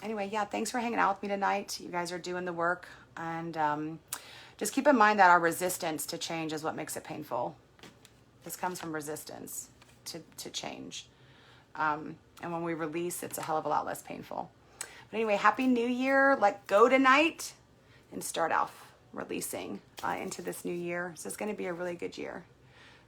Anyway, yeah, thanks for hanging out with me tonight. You guys are doing the work. And just keep in mind that our resistance to change is what makes it painful. This comes from resistance to change. And when we release, it's a hell of a lot less painful. But anyway, Happy New Year. Let go tonight and start off releasing into this new year. So it's going to be a really good year.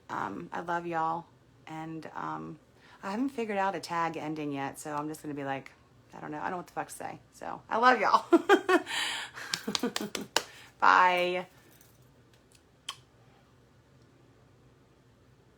I love y'all. And I haven't figured out a tag ending yet. So I'm just going to be like, I don't know. I don't know what the fuck to say. So I love y'all. Bye.